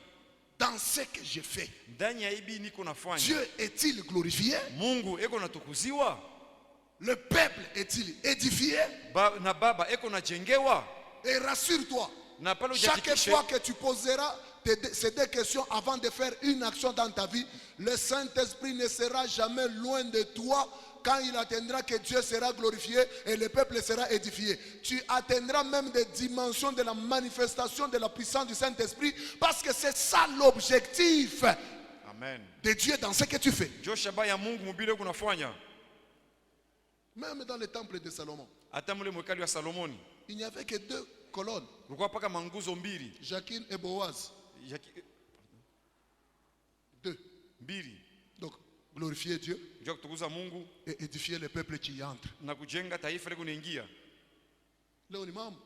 Dans ce que je fais, Ndani ya ibi niko nafanya, Dieu est-il glorifié? Mungu eko natukuziwa? Le peuple est-il édifié? Na baba eko najengewa? Et rassure-toi, Na pale chaque ujihakikishe, fois que tu poseras ces deux questions avant de faire une action dans ta vie, le Saint-Esprit ne sera jamais loin de toi quand il atteindra que Dieu sera glorifié et le peuple sera édifié. Tu atteindras même des dimensions de la manifestation de la puissance du Saint-Esprit parce que c'est ça l'objectif Amen, de Dieu dans ce que tu fais. Joshua ya Mungu mubile kunafanya. Même dans le temple de Salomon, Hata mule mwekali wa Salomoni il n'y avait que deux colonnes, kulikuwa paka manguzo mbili. Jachin et Boaz. Deux. Mbili. Donc, glorifier Dieu Njoo kutukuza Mungu et édifier le peuple qui y entre. na kujenga taifa lile kunaingia. Leo ni mambo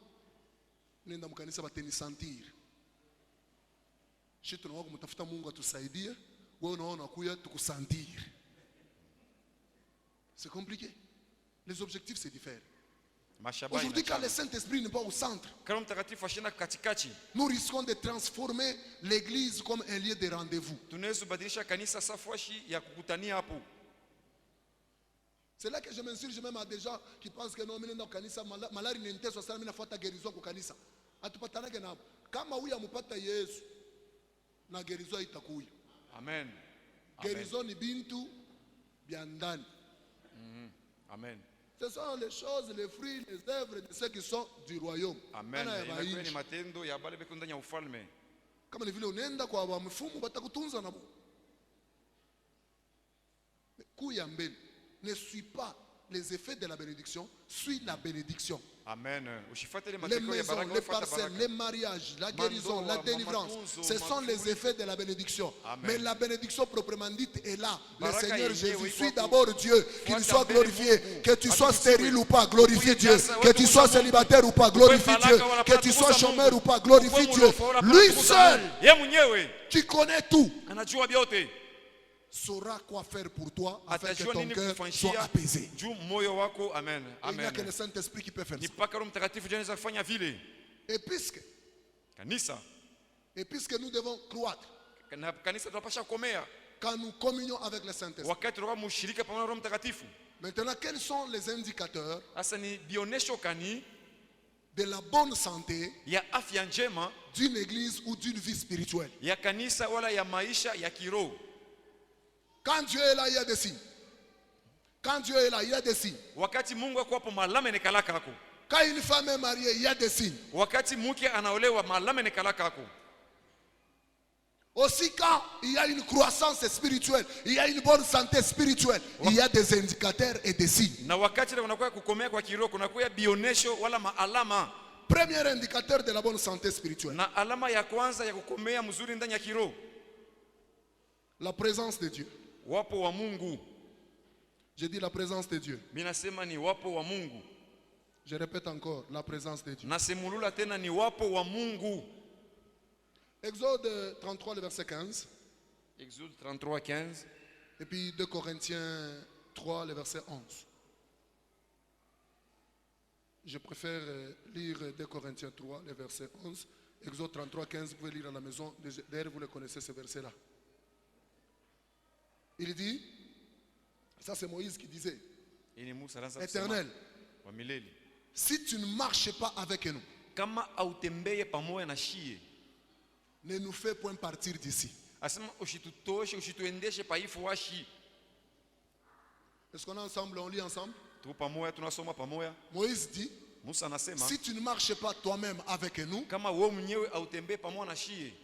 nenda mkanisa bateni sentir. Sisi tunaona kumtafuta Mungu atusaidie, wewe unaona kuya tukusentir. C'est compliqué. Les objectifs c'est différent. Mashaba Aujourd'hui quand inachana. le Saint-Esprit n'est pas au centre, Kama mtakatifu ashina katikati, nous risquons de transformer l'église comme un lieu de rendez-vous. tunaweza badilisha kanisa safashi ya kukutania hapo. C'est là que je m'insurge même à des gens qui pensent que non, mimi nenda kanisa malari ni nteso sana mimi nafuata gerizo kwa kanisa. Atupatanake na kama huyu amupata Yesu na gerizo itakuya. Amen. Amen. Gerizo ni bintu bya ndani. Amen. Ce sont les choses, les fruits, les œuvres de ceux qui sont du royaume. Amen. Ana ya Inakuwa ni bainchi. matendo ya bale beko ndani ya ufalme. Kama ni vile unaenda kwa wamfumu watakutunza nabo. Kuya mbele. Ne suis pas les effets de la bénédiction, suis la bénédiction. Amen. Les maisons, les parcelles, les mariages, la guérison, la délivrance, ce sont les effets de la bénédiction. Mais la bénédiction proprement dite est là. Le Seigneur Jésus, suis d'abord Dieu, qu'il soit glorifié. Que tu sois stérile ou pas, glorifie Dieu. Que tu sois célibataire ou pas, glorifie Dieu. Que tu sois chômeur ou pas, glorifie Dieu. Lui seul, qui connaît tout, saura quoi faire pour toi afin que ton cœur soit apaisé. Amen. Il n'y a que le Saint-Esprit qui peut faire ça. Et puisque nous devons croître, quand nous communions avec le Saint-Esprit, maintenant quels sont les indicateurs de la bonne santé d'une église ou d'une vie spirituelle? Quand Dieu est là, il y a des signes. Quand Dieu est là, il y a des signes. Quand une femme est mariée, il y a des signes. Aussi quand il y a une croissance spirituelle, il y a une bonne santé spirituelle, il y a des indicateurs et des signes. Premier indicateur de la bonne santé spirituelle, la présence de Dieu. J'ai dit la présence de Dieu. Je répète encore, la présence de Dieu. Exode 33, le verset 15. Exode 33, 15. Et puis 2 Corinthiens 3, le verset 11. Je préfère lire 2 Corinthiens 3, le verset 11. Exode 33, 15, vous pouvez lire à la maison. D'ailleurs, vous le connaissez, ce verset-là. Il dit, ça c'est Moïse qui disait, Éternel, si tu ne marches pas avec nous, ne nous fais point partir d'ici. Est-ce qu'on est ensemble, on lit ensemble? Moïse dit, si tu ne marches pas toi-même avec nous,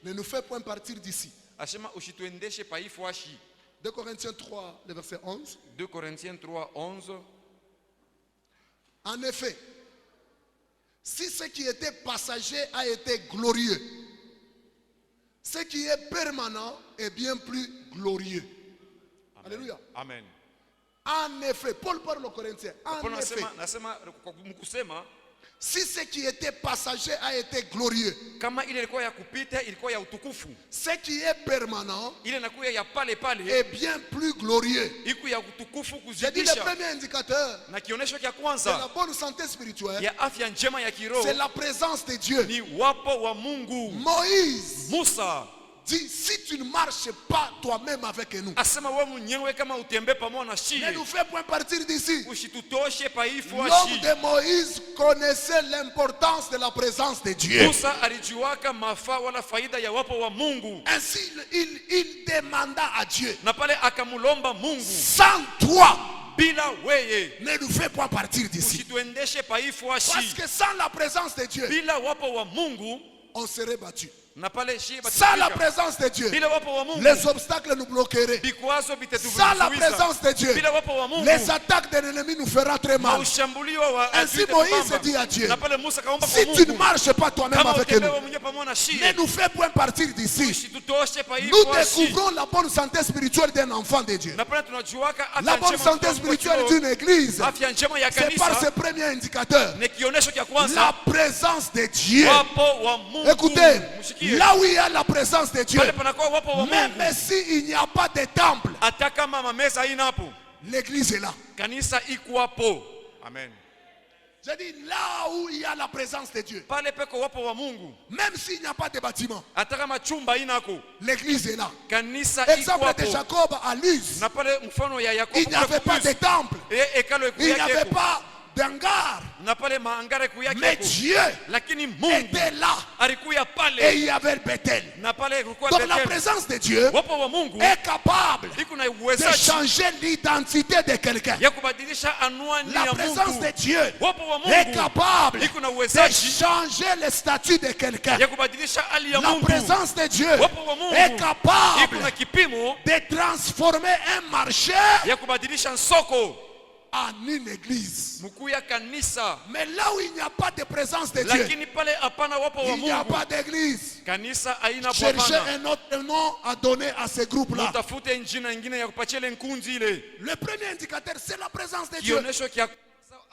ne nous fais point partir d'ici. 2 Corinthiens 3, le verset 11. 2 Corinthiens 3, 11. En effet, si ce qui était passager a été glorieux, ce qui est permanent est bien plus glorieux. Amen. Alléluia. Amen. En effet, Paul parle aux Corinthiens. En effet, si ce qui était passager a été glorieux, ce qui est permanent est bien plus glorieux. J'ai dit le premier indicateur de la bonne santé spirituelle, c'est la présence de Dieu. Moïse dit, si tu ne marches pas toi-même avec nous, ne nous fais point partir d'ici. L'homme de Moïse connaissait l'importance de la présence de Dieu. Ainsi, il demanda à Dieu, sans toi, ne nous fais point partir d'ici. Parce que sans la présence de Dieu, on serait battu. Sans la présence de Dieu, les obstacles nous bloqueraient. Sans la présence de Dieu, les attaques de l'ennemi nous feront très mal. Ainsi Moïse dit à Dieu, si tu ne marches pas toi-même avec nous, ne nous fais point partir d'ici. Nous découvrons la bonne santé spirituelle d'un enfant de Dieu. La bonne santé spirituelle d'une église, c'est par ce premier indicateur, la présence de Dieu. Écoutez, là où il y a la présence de Dieu, même s'il n'y a pas de temple, l'église est là. Amen. J'ai dit là où il y a la présence de Dieu, même s'il n'y a pas de bâtiment, l'église est là. Exemple de Jacob à Luz, il n'y avait pas de temple, il n'y avait pas d'hangar. na pale maangare Mais kuyake Dieu lakini Mungu était là alikuya et pale il y avait Bethel. na pale kulikuwa Donc la Bethel. présence de Dieu Wapo wa Mungu est capable iko na de uwezaji changer l'identité de quelqu'un. ya kubadilisha anwani La ya présence de Mungu. Dieu Wapo wa est Mungu capable iko na de uwezaji changer le statut de quelqu'un. ya kubadilisha hali ya La Mungu. présence de Dieu Wapo wa Mungu est iko capable na kipimo de transformer un marché ya kubadilisha soko en une église. mkuu ya kanisa, Mais là où il n'y a pas de présence de Dieu, lakini pale hapana wapo wa il n'y a Mungu. pas d'église. Kanisa haina Cherchez bwana. un autre nom à donner à ce groupe-là. Mutafute njina nyingine ya kupatia ile nkundi ile. Le premier indicateur, c'est la présence de Dieu. Kionesho kia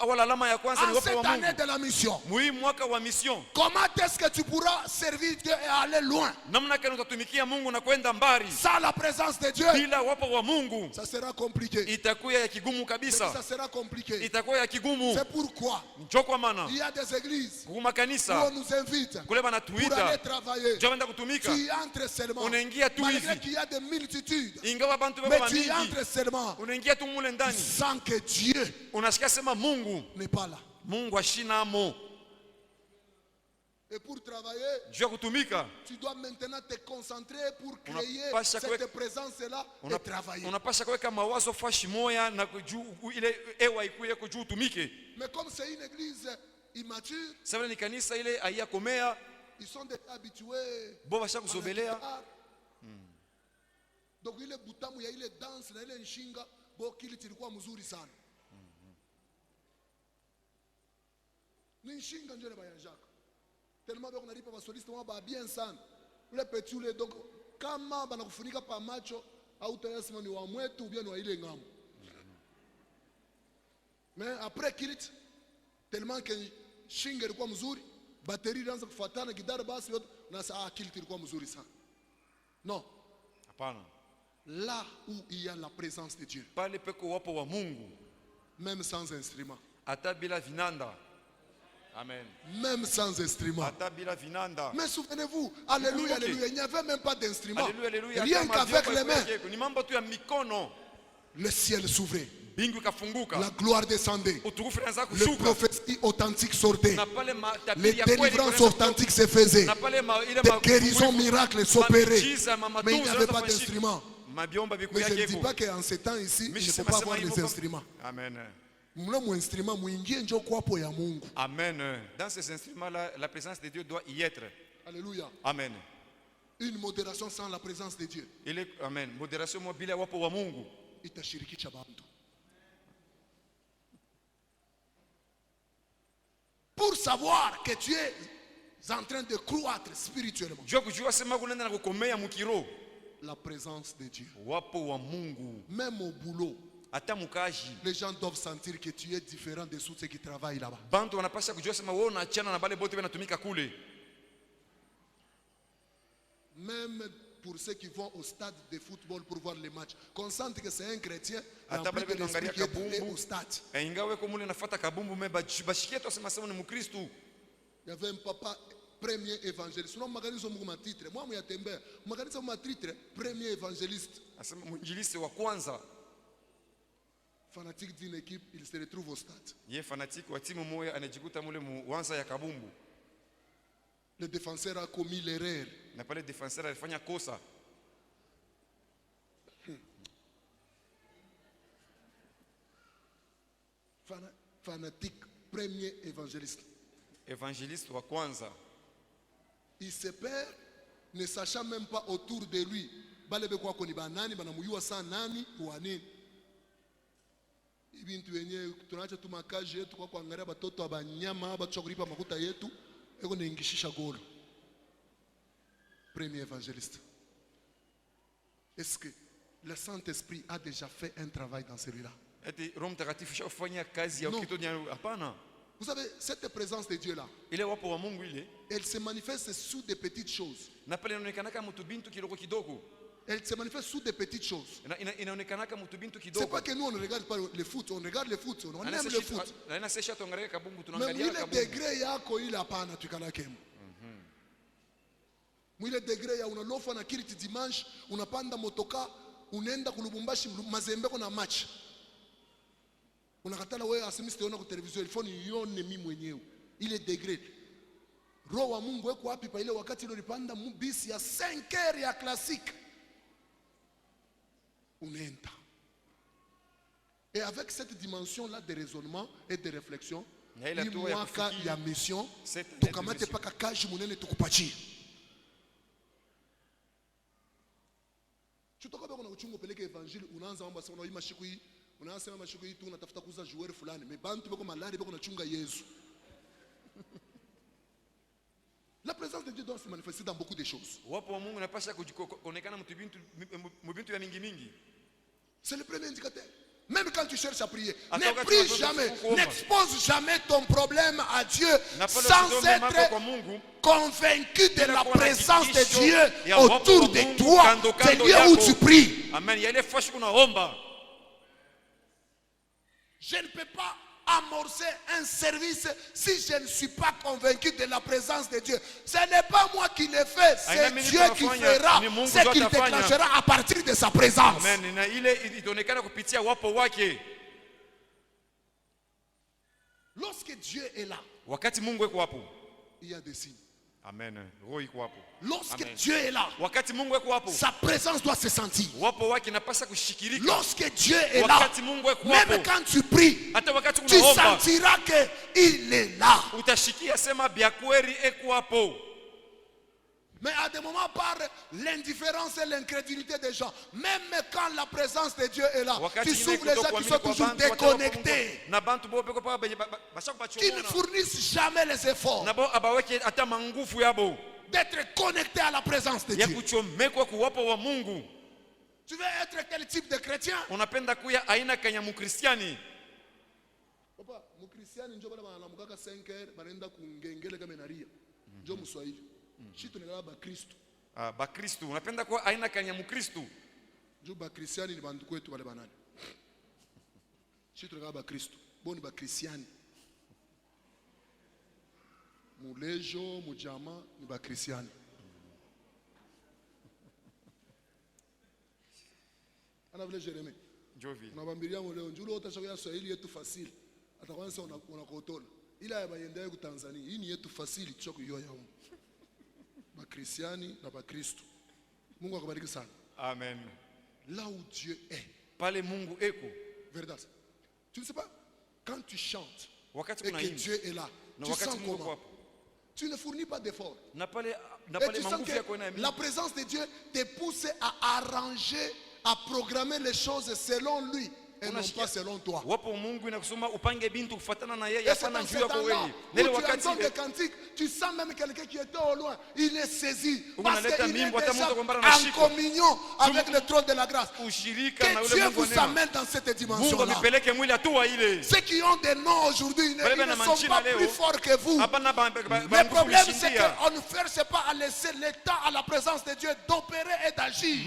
wala alama ya kwanza ni En wapo cette wa année Mungu. de la mission, Mui mwaka wa mission. comment est-ce que tu pourras servir Dieu et aller loin Namna gani utatumikia Mungu na kwenda mbali sans la présence de Dieu? bila wapo wa Mungu? Ça sera compliqué. Itakuwa ya kigumu Ça kabisa. sera compliqué. Itakuwa ya kigumu. C'est pourquoi Njoo kwa maana il y a des églises kuma où kanisa on nous invite kule pour aller banatuita travailler. njoo kwenda kutumika. Tu y entres seulement. Unaingia tu Malgré hivi. qu'il y a des multitudes. Ingawa bantu Mais baba tu y mingi. entres seulement Unaingia tu mule ndani. sans que Dieu Unasikia sema Mungu, n'est pas là. Mungu ashinamo. Et pour travailler, Juu ya kutumika tu dois maintenant te concentrer pour créer Unapasha cette kuweka- présence-là et travailler. unapasha kuweka mawazo fashi moya na juu ile ewa ikuye juu utumike. Mais comme c'est une église immature, Sasa ni kanisa ile haiyakomea, ils sont déjà habitués. bo basha à la kusogelea. guitare. Donc ile butamu ya ile dance na ile nshinga bo kili tilikuwa mzuri sana. Ni nshinga ndio bayanjaka. Tellement bako nalipa ba soliste wa ba bien sana. Ule petit ule donc kama banakufunika pa macho au tayasema ni wa mwetu ou bien ni wa ile ngambo. Mais après kilit tellement que nshinga ilikuwa mzuri, batterie ilianza kufuatana, gitara basi yote na saa kilit ilikuwa mzuri sana. Non. Hapana. Là où il y a la présence de Dieu, Pale peko wapo wa Mungu, même sans instrument, hata bila vinanda. Amen. même sans instrument. Hata bila vinanda. Mais souvenez-vous, alléluia, alléluia, il n'y avait même pas d'instrument. Alléluia, alléluia. Rien Hata qu'avec mavyombo les mains, yako, ni mambo tu ya mikono. le ciel s'ouvrait, Bingu ikafunguka. la gloire descendait, Utukufu inaanza les kushuka. prophéties authentiques sortaient, Na pale les matabiri ya kweli délivrances kunaanza authentiques se faisaient, na pale ile des guérisons miracles s'opéraient. Mais il n'y avait pas d'instrument. Mabiomba biku Mais je ne yake dis iko. pas qu'en ces temps ici, il ne faut Sema pas sema avoir hivyo des kwa- instruments. Amen. Mule mu instrument muingie njo kwapo ya Mungu. Amen. Dans ces instruments-là, la présence de Dieu doit y être. Alléluia. Amen. Une modération sans la présence de Dieu Ile amen. Moderation mo bila wapo wa Mungu. itashirikisha bantu. Pour savoir que tu es en train de croître spirituellement, Jua kujua sema kunaenda na kukomea mukiro. la présence de Dieu. Wapo wa Mungu. Même au boulot, Hata mukaji. les gens doivent sentir que tu es différent de ceux qui travaillent là-bas. Bantu wanapasha kujua sema wewe unaachana na bale bote wanatumika kule. Même pour ceux qui vont au stade de football pour voir les matchs, qu'on sente que c'est un chrétien Hata rempli bale de l'esprit wanaangalia qui est allé kabumbu. au stade. Ingawa kwa mule nafuata kabumbu bashikie tu sema sema ni Mkristo. Il y avait un papa premier évangéliste. Sinon, maganizo mungu matitre. Moi, je tembe. Maganizo matitre premier évangéliste. Asema mwinjilisi wa kwanza. Fanatique d'une équipe, il se retrouve au stade. Ye fanatiki wa timu moja anajikuta mule muanza ya kabumbu. Le défenseur a commis l'erreur. Na pale defenseur alifanya kosa. Fanatique premier évangéliste. Evangeliste wa kwanza. Il se perd, ne sachant même pas autour de lui. Balebe kwa koni banani, banamuyua sa nani, wanini. Ibintu wenye tunaacha tu makazi yetu kwa kuangalia batoto abanyama bachokuripa makuta yetu eko naingishisha golo. Premier évangéliste. Est-ce que le Saint-Esprit a déjà fait un travail dans celui-là? Eti Roho Mtakatifu shafanya kazi ya No. ukito hapana. Vous savez, cette présence de Dieu là, Ile wapo wa Mungu ile elle se manifeste sous des petites choses. na pale inaonekanaka mtu bintu kidogo kidogo. Elle se manifeste sous des petites choses. Inaonekanaka mtu bintu C'est kidogo. pas que nous on ne regarde pas le foot, on regarde le foot, on aime le foot. Na sesha tuangalia kabumbu Mais tunaangalia mwile kabumbu. degré yako ile hapana tukanakemo. Mwile degré ya unalofa na kiriti dimanche, unapanda motoka, unaenda kulubumbashi mazembeko na match. Unakatala wewe asemi sitaona kwa television, il faut nione mimi mwenyewe. Ile degré. Roho wa Mungu weko wapi pa ile wakati ile ulipanda bisi ya 5 heures ya classique. Unaenda. Et avec cette dimension-là de raisonnement et de réflexion, il mwaka ya mission, tukamate paka kaji munene tukupachi. Chutoka bako na uchungu peleke evangile, unaanza omba sana hii mashiku hii, unaanza sema mashiku hii tu unatafuta kuuza joueur fulani, mais bantu bako malari bako na chunga Yesu. La présence de Dieu doit se manifester dans beaucoup de choses. Wapo wa Mungu unapasha kuonekana mbintu ya mingi mingi. C'est le premier indicateur. Même quand tu cherches à prier, ne prie jamais, n'expose jamais ton problème à Dieu sans être convaincu de la présence de Dieu autour de toi, c'est lieu où tu pries. Amen. Je ne peux pas amorcer un service si je ne suis pas convaincu de la présence de Dieu. Ce n'est pas moi qui le fais, c'est Dieu qui fera ce qu'il déclenchera à partir de sa présence. Amen. Lorsque Dieu est là, il y a des signes. Amen. Lorsque Dieu est là, sa présence doit se sentir. Lorsque Dieu est là, même quand tu pries, tu sentiras qu'il est là. Mais à des moments, par l'indifférence et l'incrédulité des gens, même quand la présence de Dieu est là, tu trouves les gens qui sont toujours déconnectés, qui ne fournissent jamais les efforts d'être connectés à la présence de Dieu. Tu veux être quel type de chrétien? Papa, mon chrétien, njo bana banamukaka 5 heures banenda kungengele kama naria. Njo Mswahili. Shitu nilala ba Kristo. Ba Kristo. Unapenda kuwa aina kanya Mkristo. Njo ba Kristiani ni bandu kwetu wale banani. Shitu nilala ba Kristo. Boni ba Kristiani. Mulejo, mujama ni ba Kristiani. Ana vile Jeremie. Jovi. Unabambiria leo njulo utashauri Swahili yetu fasili. Atakanza unakotola. Ila yabayendaye ku Tanzania. Hii ni yetu fasili cho kuyoya huko. Ba Kristiani na ba Kristo. Mungu akubariki sana. Amen. Là où Dieu est. Pale Mungu eko. Verdad. Tu ne sais pas quand tu chantes et que Dieu est là. Tu sens comment? Tu ne fournis pas d'efforts. Et tu sens que la présence de Dieu te pousse à arranger, à programmer les choses selon lui. Et non pas selon toi. Wapo Mungu inakusoma upange bintu kufuatana na yeye Et hapana juu yako wewe. Nele wakati de cantique, tu sens même quelqu'un qui était au loin, il est saisi parce qu'il est déjà en communion avec le trône de la grâce. Que Dieu vous amène dans cette dimension-là. Ceux qui ont des noms aujourd'hui, ils ne sont pas plus forts que vous. Le problème, c'est qu'on ne cherche pas à laisser le temps à la présence de Dieu d'opérer et d'agir.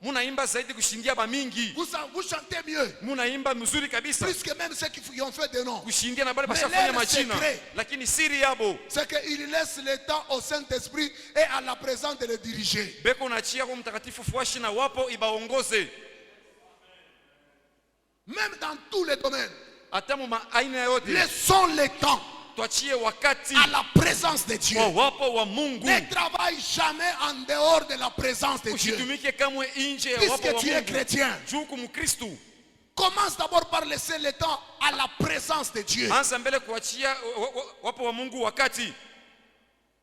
Munaimba zaidi kushindia ba mingi. Vous chantez mieux. Munaimba mzuri kabisa. Plus que même ceux qui ont fait des noms. Kushindia na bale bashafanya machina. Lakini siri yabo, c'est qu'il laisse le temps au Saint-Esprit et à la présence de le diriger. Beko nachia kwa mtakatifu fuashi na wapo ibaongoze. Même dans tous les domaines. Atamu ma aina yote. Laissons le temps à la présence de Dieu. Ne travaille jamais en dehors de la présence de Dieu. Puisque tu es chrétien, commence d'abord par laisser le temps à la présence de Dieu.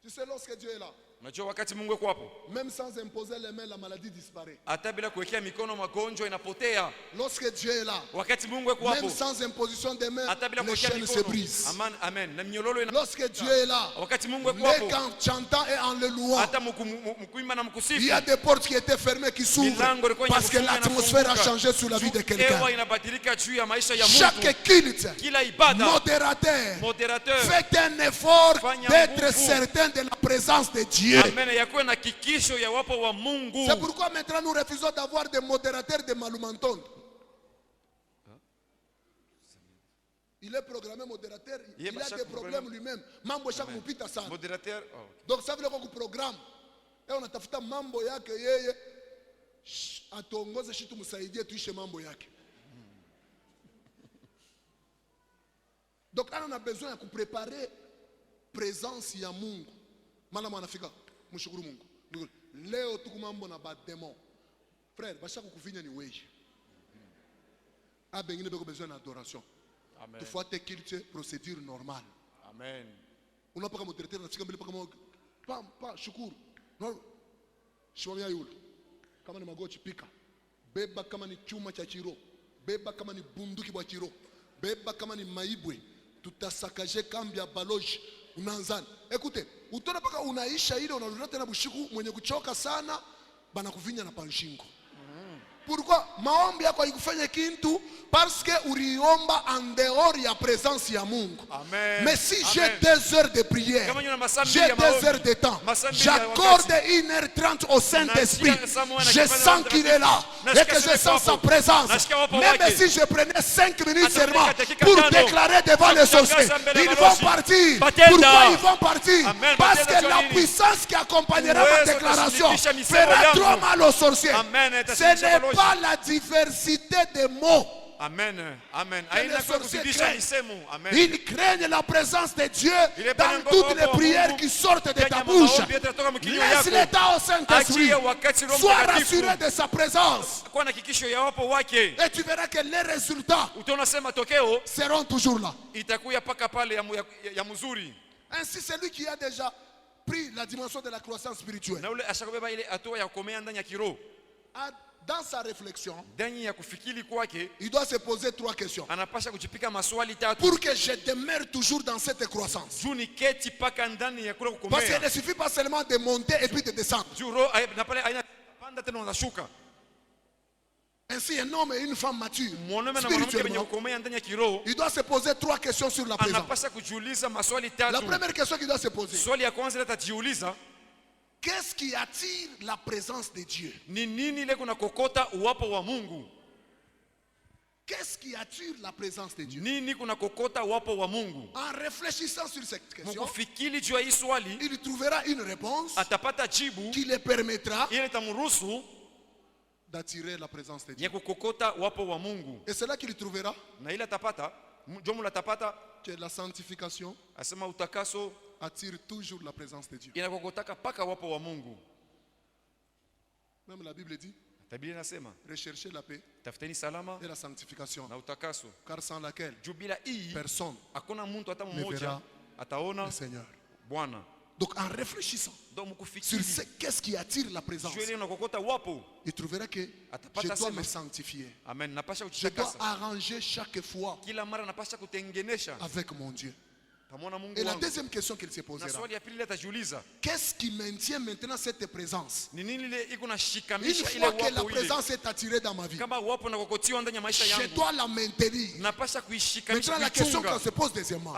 Tu sais, lorsque Dieu est là, même sans imposer les mains, la maladie disparaît. Lorsque Dieu est là, même sans imposition des mains, les chaînes se brisent. Lorsque Dieu est là, mais qu'en chantant et en le louant, il y a des portes qui étaient fermées qui s'ouvrent parce que l'atmosphère a changé sur la vie de quelqu'un. Chaque culte, modérateur, fait un effort d'être certain de la présence de Dieu. C'est pourquoi maintenant nous refusons d'avoir des modérateurs de Malumanton. Il est programmé modérateur, il a des problèmes lui-même. Mambo chaque mupita sana. Donc ça veut dire qu'on programme. Et on a tafuta mambo yake yeye. Atongoze shi tumsaidie tuishe mambo yake. Donc on a besoin de préparer présence ya Mungu. Mana mwanafika mshukuru Mungu. Leo tuko mambo na ba démon. Frère, bashaka kuvinya ni wewe. Bengine beko besoin d'adoration. Amen. Tu faut te culte procédure normale. Amen. Unapaka moderateur nafika mbele paka pa shukuru. No. Shomia yule. Kama ni magochi pika. Beba kama ni chuma cha chiro. Beba kama ni bunduki bwa chiro. Beba kama ni maibwe. Tutasakaje kambi ya baloji. Unaanzana. Écoutez, utona paka unaisha ile unarudi tena bushiku mwenye kuchoka sana bana kuvinya na panshingo. Pourquoi maombi yako haikufanya kintu parce que uliomba en dehors ya présence ya Mungu. Amen. Mais si j'ai 2 heures de prière, j'ai 2 heures de temps, j'accorde 1h30 au Saint-Esprit, je sens qu'il est là et que je sens sa présence. Même si je prenais 5 minutes seulement pour déclarer devant les sorciers, ils vont partir. Pourquoi ils vont partir? Parce que la puissance qui accompagnera ma déclaration fera trop mal aux sorciers. Ce n'est pas la diversité des mots. Amen. Amen. Ils craignent la présence de Dieu dans toutes les prières qui sortent de ta bouche. Laisse-les au Saint-Esprit. Sois rassuré de sa présence. Et tu verras que les résultats seront toujours là. Ainsi, celui qui a déjà pris la dimension de la croissance spirituelle, dans sa réflexion, il doit se poser 3 questions. Pour que je demeure toujours dans cette croissance. Parce qu'il ne suffit pas seulement de monter et puis de descendre. Ainsi, un homme et une femme mature, spirituellement, il doit se poser 3 questions sur la présence. La première question qu'il doit se poser: qu'est-ce qui attire la présence de Dieu? Qu'est-ce qui attire la présence de Dieu? En réfléchissant sur cette question, il trouvera une réponse qui le permettra d'attirer la présence de Dieu. Et c'est là qu'il trouvera que la sanctification attire toujours la présence de Dieu. Même la Bible dit: recherchez la paix et la sanctification, car sans laquelle personne ne verra le Seigneur. Donc en réfléchissant sur qu'est-ce qui attire la présence, il trouvera que je dois me sanctifier. Je dois arranger chaque fois avec mon Dieu. Et la deuxième question qu'il se posera: qu'est-ce qui maintient maintenant cette présence? Une fois que la présence est attirée dans ma vie, je dois la maintenir. Maintenant la question qu'on se pose deuxièmement: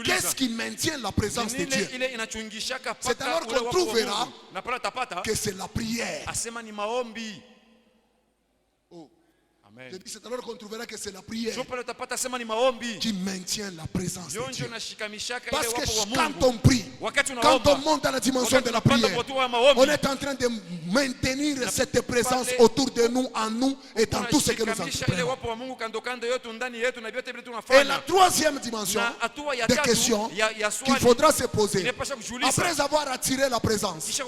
qu'est-ce qui maintient la présence de Dieu? C'est alors qu'on trouvera que c'est la prière. Je dis, c'est alors qu'on trouvera que c'est la prière qui maintient la présence de Dieu. Parce que quand on prie, quand on monte dans la dimension de la prière, on est en train de maintenir cette présence autour de nous, en nous et dans tout ce que nous entreprenons. Et la troisième dimension de question qu'il faudra se poser, après avoir attiré la présence,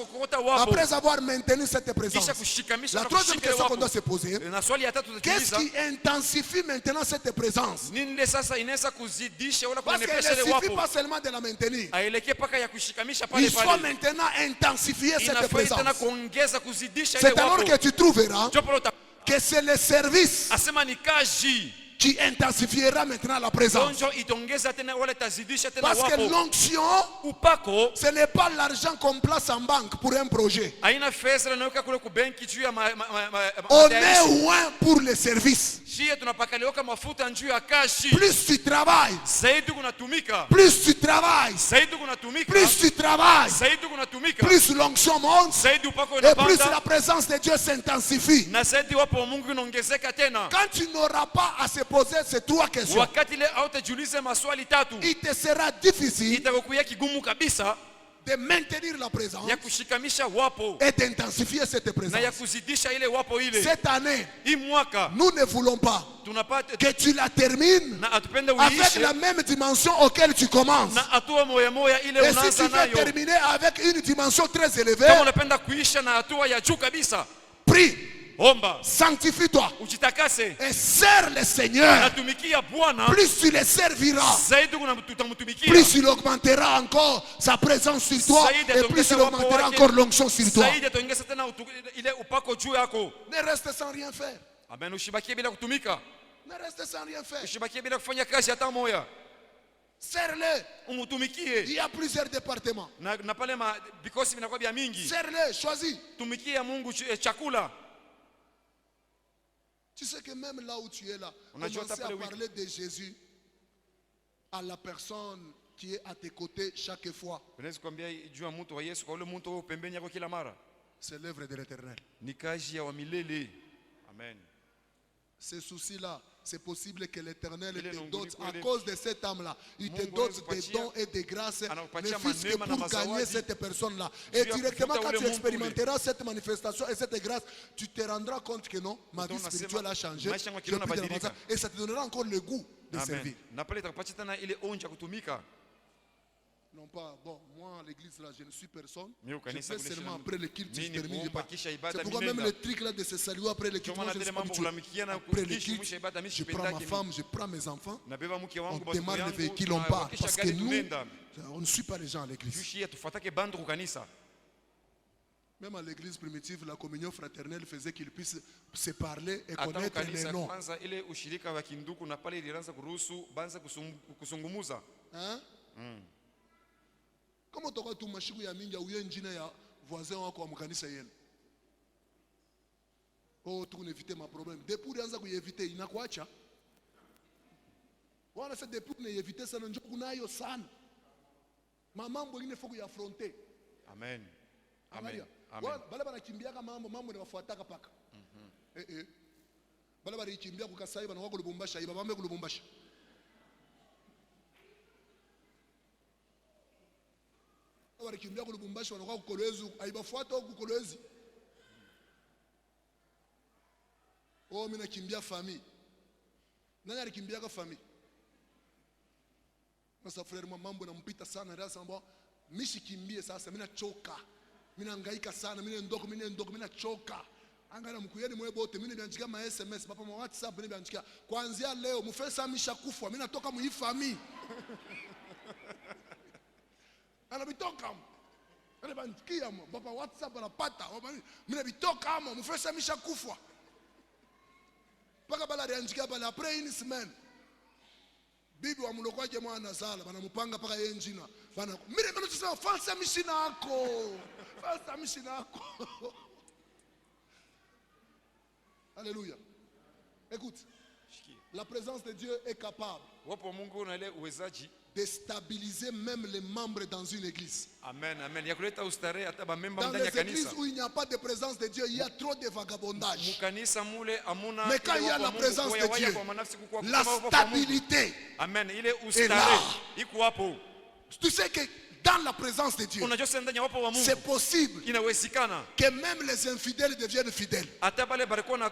après avoir maintenu cette présence, la troisième question qu'on doit se poser: qu'est-ce qui intensifie maintenant cette présence? Parce qu'il ne suffit pas seulement de la maintenir, il faut maintenant intensifier cette présence. C'est alors que tu trouveras que c'est le service qui intensifiera maintenant la présence. Parce que l'onction, ce n'est pas l'argent qu'on place en banque pour un projet. On est loin pour le service. Plus tu travailles, plus tu travailles, plus tu travailles, plus l'onction monte et plus la présence de Dieu s'intensifie. Quand tu n'auras pas à se poser ces 3 questions, il te sera difficile de maintenir la présence ya kushikamisha wapo et d'intensifier cette na ya présence. kuzidisha ile wapo ile. Cette année, Hii mwaka nous ne voulons pas tunapata que tu la termines na atupende avec uiishe la même dimension auquel tu commences. na hatua moya moya ile Et si tu unaanza veux nayo. terminer avec une dimension très élevée, Kama unapenda kuisha na hatua ya juu kabisa, prie, omba, sanctifie-toi ujitakase, et sers le Seigneur. natumikia Bwana Plus tu le serviras, zaidi, tutamtumikia plus il augmentera encore sa présence sur toi zaidi, et plus il augmentera encore l'onction sur toi. zaidi ataongeza tena ile upako juu yako. Ne reste sans rien faire. Amen. Ushibakie bila kutumika, Ne reste sans rien faire. ushibakie bila kufanya kazi hata moya, Sers-le. Il umutumikie y a plusieurs départements. na pale vikosi vinakuwa vya mingi. Sers-le, choisis. Tumikia Mungu chakula. Tu sais que même là où tu es là, On a commencer joué à à parler de Jésus à la personne qui est à tes côtés chaque fois. Unaweza kuambia juu ya mtu wa Yesu kwa ule mtu wao pembeni yako kila mara. C'est l'œuvre de l'Éternel. Ni kazi ya wa milele. Amen. Ces soucis-là, c'est possible que l'Éternel Il est te non donne guni à kwele. cause de cet âme-là. Il te Mungu donne anaweza des kupatia- dons et des grâces, ne anakupatia fût-ce que manema na pour gagner mazawadi. cette personne-là. Juu Et ya directement, kuvuta quand ule tu Mungu expérimenteras cette manifestation et cette grâce, tu te rendras compte que non, ma vie Utaona spirituelle sema, a changé. maisha yangu ya Je kiroho peux te yanabadilika. avancer. Et ça te donnera encore le goût de servir. Amen. Na pale itakupatia tena ile onja kutumika. Non pas, bon, moi, l'église là, je ne suis personne. Mais au Je kanisa fais kule seulement shina- après le culte, je Mimi termine. kuomba pas. kisha ibada C'est pourquoi minenda. même le truc là de se saluer après le culte, Ndio maana moi, je ne tele suis pas mambo habitué. kulamikiana Après le kuishi culte, mwisho ibada mimi je prends ma sipendaki mimi. femme, je prends mes enfants. Nabeba mke On wangu basi démarre le yangu. véhicule, on part. tunawakisha Parce que gari nous, tunaenda. on ne suit pas les gens à l'église. Tushie tufatake bandu kukanisa. Même à l'église primitive, la communion fraternelle faisait qu'ils puissent se parler et Hata connaître les kanisa noms. kwanza ile ushirika wa kinduku na pale ilianza kuruhusu banza kusungumuza. Hein? Comment tu as mashiku ya mingi uye njina ya voisin wako wa mkanisa yenu? Oh, tu éviter ma problème. Depuis ulianza kueviter inakuacha. Wana sasa depuis unaeviter sana njoo kunayo sana. Mambo mengine faut kuyaffronter. Amen. Amen. Angalia. Amen. Bale banakimbiaka mambo ni wafuataka paka. Bale balikimbia kukasai bana wako Lubumbashi, iba bambe ku Lubumbashi. Walikimbia ku Lubumbashi wanakuwa kukolwezi, aibafuata huko kukolwezi. Oh, mimi nakimbia famille. Nani alikimbiaka famille? Sasa frère mambo nampita sana ndio sasa mimi sikimbie sasa, mimi nachoka. Mimi nahangaika sana, mimi ndoko, mimi nachoka. Angana mkuyeni mwe bote, mimi nimeandikia ma SMS, papa ma WhatsApp mimi nimeandikia. Kuanzia leo mfesa mishakufa, mimi natoka mu famille. Anabitoka. Anabandikia papa WhatsApp anapata. Mimi nabitoka mfesa mishakufa. Paka bala riandikia bala après une semaine. Bibi wa muloko wake mwana sala banamupanga paka yeye njina. Bana mimi tunasema falsa mishina yako. Falsa mishina yako. Alléluia. Écoute. La présence de Dieu est capable Wapo Mungu na ile uwezaji. de stabiliser même les membres dans une église. Amen. Amen. Ya kuleta ustarehe hata bamemba Dans ndani ya les églises kanisa. où il n'y a pas de présence de Dieu, il y a trop de vagabondage. Mukanisa mule amuna. Mais quand il y a la présence de Dieu, la stabilité Amen. Ile est là. ustarehe iko hapo. Tu sais que dans la présence de Dieu, Unajua sasa ndani ya wapo wa Mungu c'est possible inawezekana que même les infidèles deviennent fidèles. hata bale balikuwa na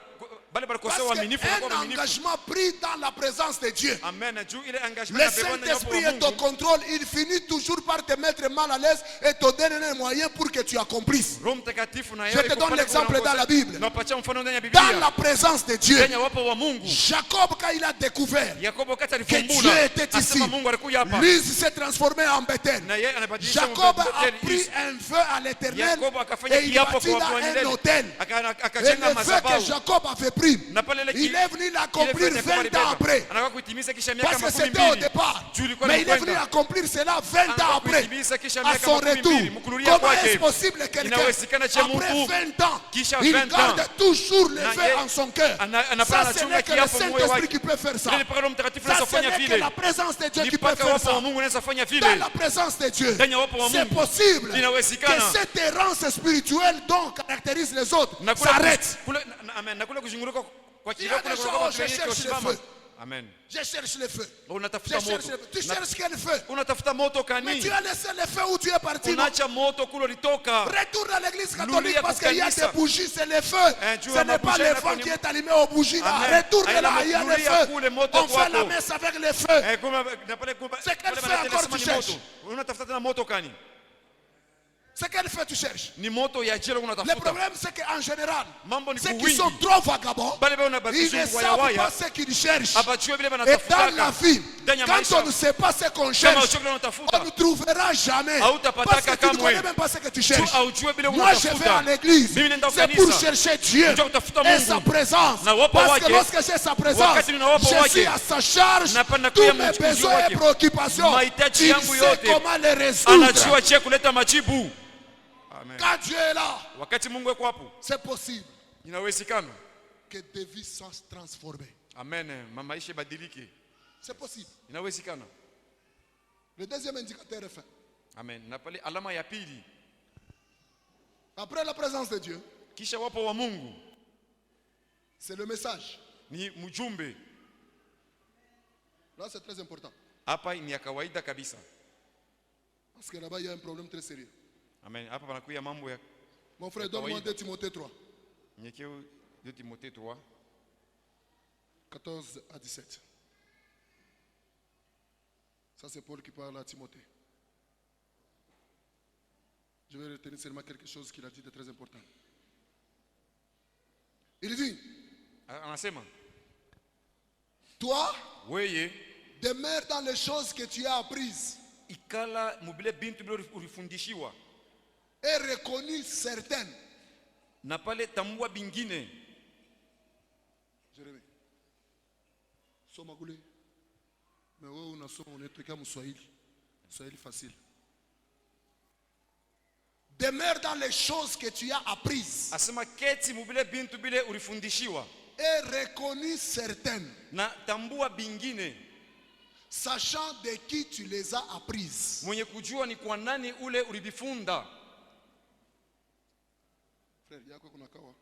bale balikosa Parce waaminifu na qu'un waaminifu. engagement pris dans la présence de Dieu, Amen. Juu ile engagement le na bebana ndani ya wapo Saint-Esprit wa est au Mungu. contrôle. Il finit toujours par te mettre mal à l'aise et te donner les moyens pour que tu accomplisses. Roho Mtakatifu na Je te donne l'exemple dans la Bible. Napatia mfano ndani ya Dans Biblia. la présence de Dieu, Ndani ya wapo wa Mungu. Jacob, quand il a découvert Yakobo kati que Dieu alifumbula. était ici, Asema Mungu alikuja hapa. Luz s'est transformé en Bethel. Na yeye anabadilisha Jacob a Bethel pris Luz. un vœu à l'Éternel Yakobo akafanya et il kiapo bâtit kwa là Bwana un milele. hôtel. Et Akajenga le vœu que madhabahu. Jacob avait pris, Na pale ile il est venu l'accomplir 20 ans après. Anataka kuitimiza kisha miaka Parce que makumi c'était au mbili. départ. Juu ilikuwa Mais il est inakwenda. venu accomplir cela 20 ans Anataka après. kuitimiza kisha À miaka son makumi retour. mbili. Mkurudia Comment kwake. est-ce possible que quelqu'un, Inawezekana cha après Mungu, 20 ans, kisha il 20 garde ans, toujours le na vœu ye- en son cœur? anapana Ça, ce chunga n'est que le kiapo moyo Saint-Esprit wake. qui peut faire ça. Ile Roho Mtakatifu Ça, anaweza ce kufanya n'est que vile. la présence de Dieu Ni qui peut mpaka faire wapo wa ça. Mungu anaweza fanya vile. Dans la présence de Dieu, Ndani ya wapo wa c'est Mungu. possible que Inawezekana. cette errance spirituelle dont caractérise les autres Na kule s'arrête. kule amen. Na kule kuzunguruka kwa Il y kiroho a kule des kwa gens, kwa je cherche le kusimama. feu. Amen. Je cherche le feu. Je Unatafuta cherche le moto. feu. Tu cherches quel feu? Unatafuta moto Mais kani? tu as laissé le feu où tu es parti. non? Unacha moto kule ulitoka. Retourne à l'église catholique Lulia parce qu'il y a kukanisa. des bougies, c'est le feu. Tu Ce as n'est pas mabougie le na feu kwenye- qui est allumé aux bougies là. Amen. Retourne Aina là, il y a le lulia kule feu. moto On fait la kwako. messe avec le feu. C'est quel feu encore tu cherches? Unatafuta tena moto kani? C'est quel feu tu cherches? Ni moto ya jela Le unatafuta. problème c'est qu'en général, Mambo ni ceux qui kuwingi. sont trop vagabonds, Bale bale ils ne unabakisha savent waya pas waya. ce qu'ils cherchent. Abajue vile Et dans la banatafutaka. vie, Ndani ya quand maisha. on ne sait pas ce qu'on Kama cherche, uchokile on unatafuta. ne trouvera jamais. Hautapataka Parce que tu ne kamwe. connais même pas ce que tu Tu cherches. aujue vile Moi je vais unatafuta. à l'église. Mimi nenda C'est pour kanisa. chercher Dieu Ndio kutafuta et Mungu. sa présence. Na uwepo Parce que wake. lorsque j'ai sa présence, Wakati nina uwepo je wake. suis à sa charge. Napenda Tous kuya mes mchukuzi besoins wake. et préoccupations. Mahitaji Il yangu sait yote. comment les résoudre. Anajua je kuleta majibu. Amen. Quand Dieu est là, Wakati Mungu yuko hapo, c'est possible inawezekana. que des vies soient transformées. Amen. Maisha badilike. C'est possible. Inawezekana. Le deuxième indicateur est fait. Amen. Na pale alama ya pili, Après la présence de Dieu, kisha wapo wa Mungu c'est le message. ni mjumbe. Là, c'est très important. Hapa ni ya kawaida kabisa. Parce que là-bas, il y a un problème très sérieux. Amen. Hapa panakuya mambo ya Mon frère, donne-moi kawaida. 2 Timothée 3, nyekeo de Timothée 3 14 à 17. Ça, c'est Paul qui parle à Timothée. Je vais retenir seulement quelque chose qu'il a dit de très important. Il dit, anasema, toi, weye demeure dans les choses que tu as apprises ikala mubile bintu bile ulifundishiwa et reconnues certaines. na pale tambua bingine. Jérémie, soma kule. Mais wewe unasoma unatokea Mswahili. Mswahili facile. Demeure dans les choses que tu as apprises Asema keti mubile bintu bile ulifundishiwa et reconnues certaines, na tambua bingine, sachant de qui tu les as apprises. mwenye kujua ni kwa nani ule ulibifunda. Frère, yako kuna kawa.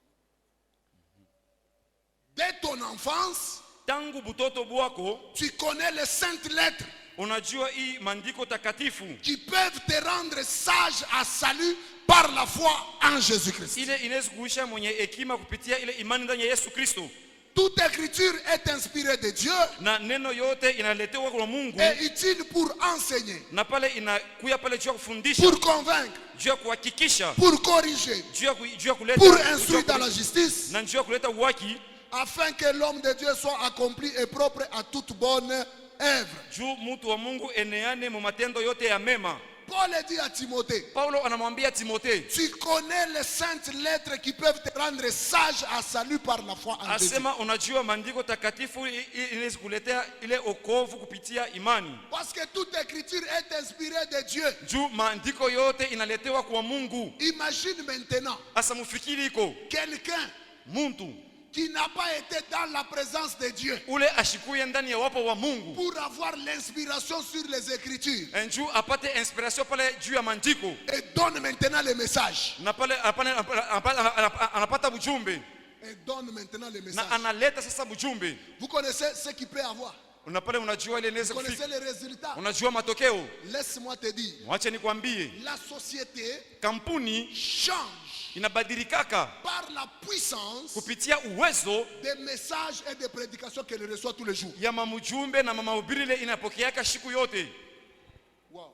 Dès ton enfance, Tangu butoto bwako tu connais les saintes lettres unajua hii maandiko takatifu qui peuvent te rendre sage à salut par la foi en Jésus-Christ. ile inaweza kuisha mwenye hekima kupitia ile imani ndani ya Yesu Kristo, Toute écriture est inspirée de Dieu na neno yote inaletewa kwa Mungu et utile pour enseigner, na pale inakuya pale juu ya kufundisha, pour convaincre, juu ya kuhakikisha, pour corriger, juu ya kuleta pour juu ya instruire dans la kuleta- justice, na juu ya kuleta uwaki, afin que l'homme de Dieu soit accompli et propre à toute bonne œuvre. juu mtu wa Mungu eneane mu matendo yote ya mema. Paul dit à Timothée, Paulo anamwambia Timothée, tu connais les saintes lettres qui peuvent te rendre sage à salut par la foi en Jésus. asema unajua maandiko takatifu inaweza kuletea ile okovu kupitia imani, Parce que toute écriture est inspirée de Dieu. juu maandiko yote inaletewa kwa Mungu. Imagine maintenant Asa mufikiri iko quelqu'un muntu qui n'a pas été dans la présence de Dieu ule ashikuye ndani ya wapo wa Mungu pour avoir l'inspiration sur les écritures juu apate inspiration pale juu ya maandiko, et donne maintenant le message. na pale anapata bujumbe Et donne maintenant le na message. analeta sasa bujumbe, Vous connaissez ce qu'il peut avoir. na pale unajua ile Vous inaweza connaissez kufika, les résultats. unajua matokeo. Laisse-moi te dire, Mwache nikwambie, la société kampuni change inabadilikaka par la puissance kupitia uwezo des messages et des prédications qu'elle reçoit tous les jours. ya mamujumbe na mahubiri ile inapokeaka siku yote. Wow.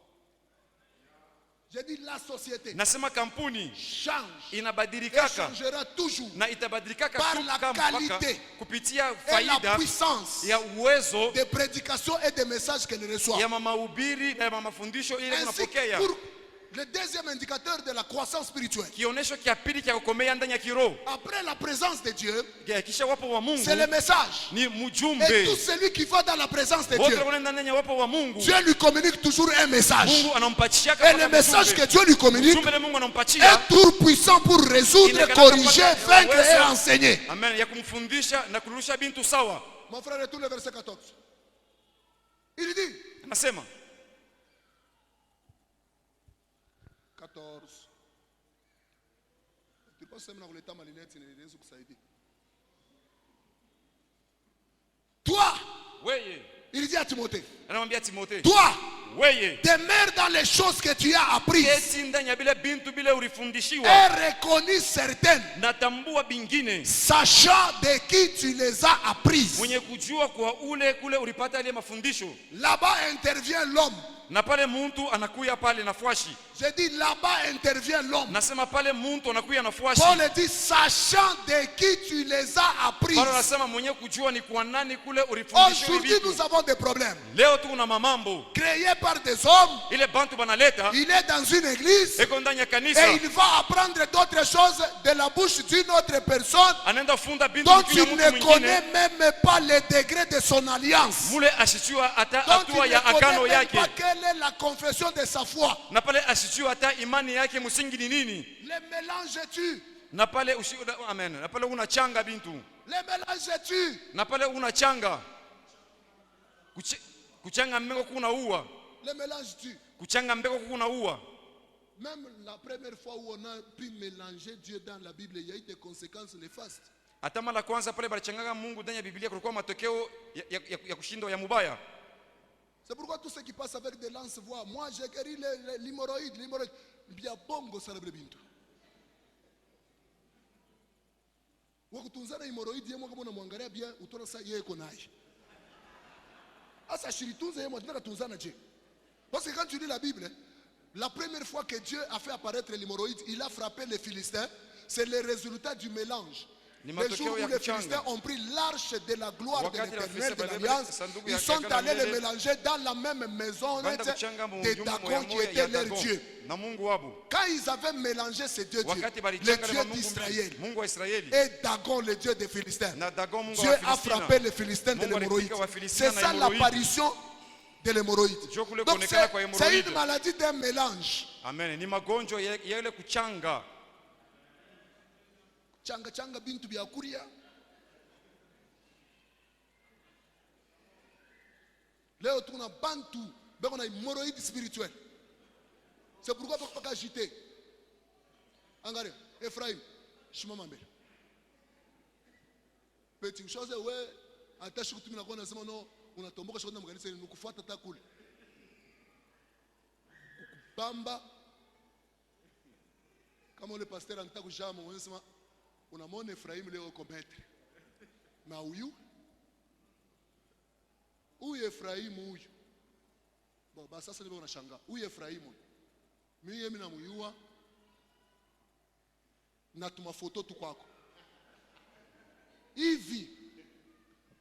J'ai dit la société Nasema kampuni change et inabadilikaka changera toujours na itabadilikaka par tu la kama qualité mpaka kupitia et la faida puissance ya uwezo des prédications et des messages qu'elle reçoit. ya mahubiri na ya mafundisho ile Ainsi, unapokea. pour le deuxième indicateur de la croissance spirituelle, Kionesho kia pili kia kukomea ndani ya kiroho après la présence de Dieu, kisha wapo wa Mungu c'est le message. ni Et mjumbe. tout celui qui va dans la présence de Wote Dieu, wanaenda ndani ya wapo wa Mungu, Dieu lui communique toujours un message. Mungu anampatia Et le message que Dieu lui communique mjumbe le Mungu est anampatia tout puissant pour résoudre, corriger, vaincre et enseigner. amen, ya kumfundisha na kurudisha bintu sawa. Mon frère, retourne le verset 14. Il dit, Anasema 14. Tu penses que c'est l'état malinette, c'est une kusaidia. Toi, à Timothée, anamwambia Timothée, toi, weye demeure dans les choses que tu as apprises keti ndani ya bile bintu bile ulifundishiwa et reconnus certaines, natambua bingine sachant de qui tu les as apprises. mwenye kujua kwa ule kule ulipata ile mafundisho. Là-bas intervient l'homme. Na pale muntu anakuya pale na fwashi. Je dis là-bas intervient l'homme. Nasema pale muntu anakuya na fwashi. Paul dit sachant de qui tu les as apprises. Paulo anasema mwenye kujua ni kwa nani kule ulifundishwa. Aujourd'hui nous avons des problèmes. Leo tuna mamambo créés par des hommes. Ile bantu banaleta. Il est dans une église. Eko ndani ya kanisa. Et il va apprendre d'autres choses de la bouche d'une autre personne. Anaenda funda bintu dont ya il mtu ne mwingine. connaît même pas le degré de son alliance. Mule asijua hata Donc hatua il ya ne agano connaît même yake. pas quelle est la confession de sa foi. Na pale asijua hata imani yake msingi ni nini. Le mélange tu. Na pale amen. Na pale unachanga bintu. Le mélange tu. Na pale unachanga. Kuchanga mbeko kuna uwa. Le mélange tu. Kuchanga mbeko kuna uwa. Même la première fois où on a pu mélanger Dieu dans la Bible, il y a eu des conséquences néfastes. Hata mara kwanza pale balichangaga Mungu ndani ya Biblia kulikuwa matokeo ya kushindwa ya mubaya. C'est pourquoi tout ce qui passe avec des lances voient. Moi j'ai guéri l'hémorroïde. Bien bongo celebre bintu. Wakutunzana hémorroïde yemo kama unamwangalia bien utona sasa yeye iko naye. Asa shiritunze yemo tunataka tunzana je. Parce que quand tu lis la Bible, la première fois que Dieu a fait apparaître l'hémorroïde, il a frappé les Philistins, c'est le résultat du mélange. Le jour où les Philistins ont pris l'arche de la gloire de l'Éternel de l'Alliance, ils sont allés les mélanger dans la même maison de Dagon qui était leur Dieu. Quand ils avaient mélangé ces deux dieux, le Dieu d'Israël et Dagon, le Dieu des Philistins, Dieu a frappé les Philistins de l'hémorroïde. C'est ça l'apparition de l'hémorroïde. Donc c'est une maladie d'un mélange. Amen. Ni magonjwa yale kuchanga. Changa bintu bya kuria. Leo tuna bantu beko na hémorroïde spirituelle. C'est pourquoi pas agiter. Angalia, Ephraim, shimama mbele. Petit chose ouais, attache kutumia na kona sema no, unatomboka shona mkanisa ni kufuata takule. Bamba kama le pasteur anataka kujama unasema unamwona Ephraim leo kometre. Na huyu Ephraim huyu. Baba sasa ndio unashangaa. Huyu Ephraim. Mimi namuyua. Na tuma foto tu kwako. Hivi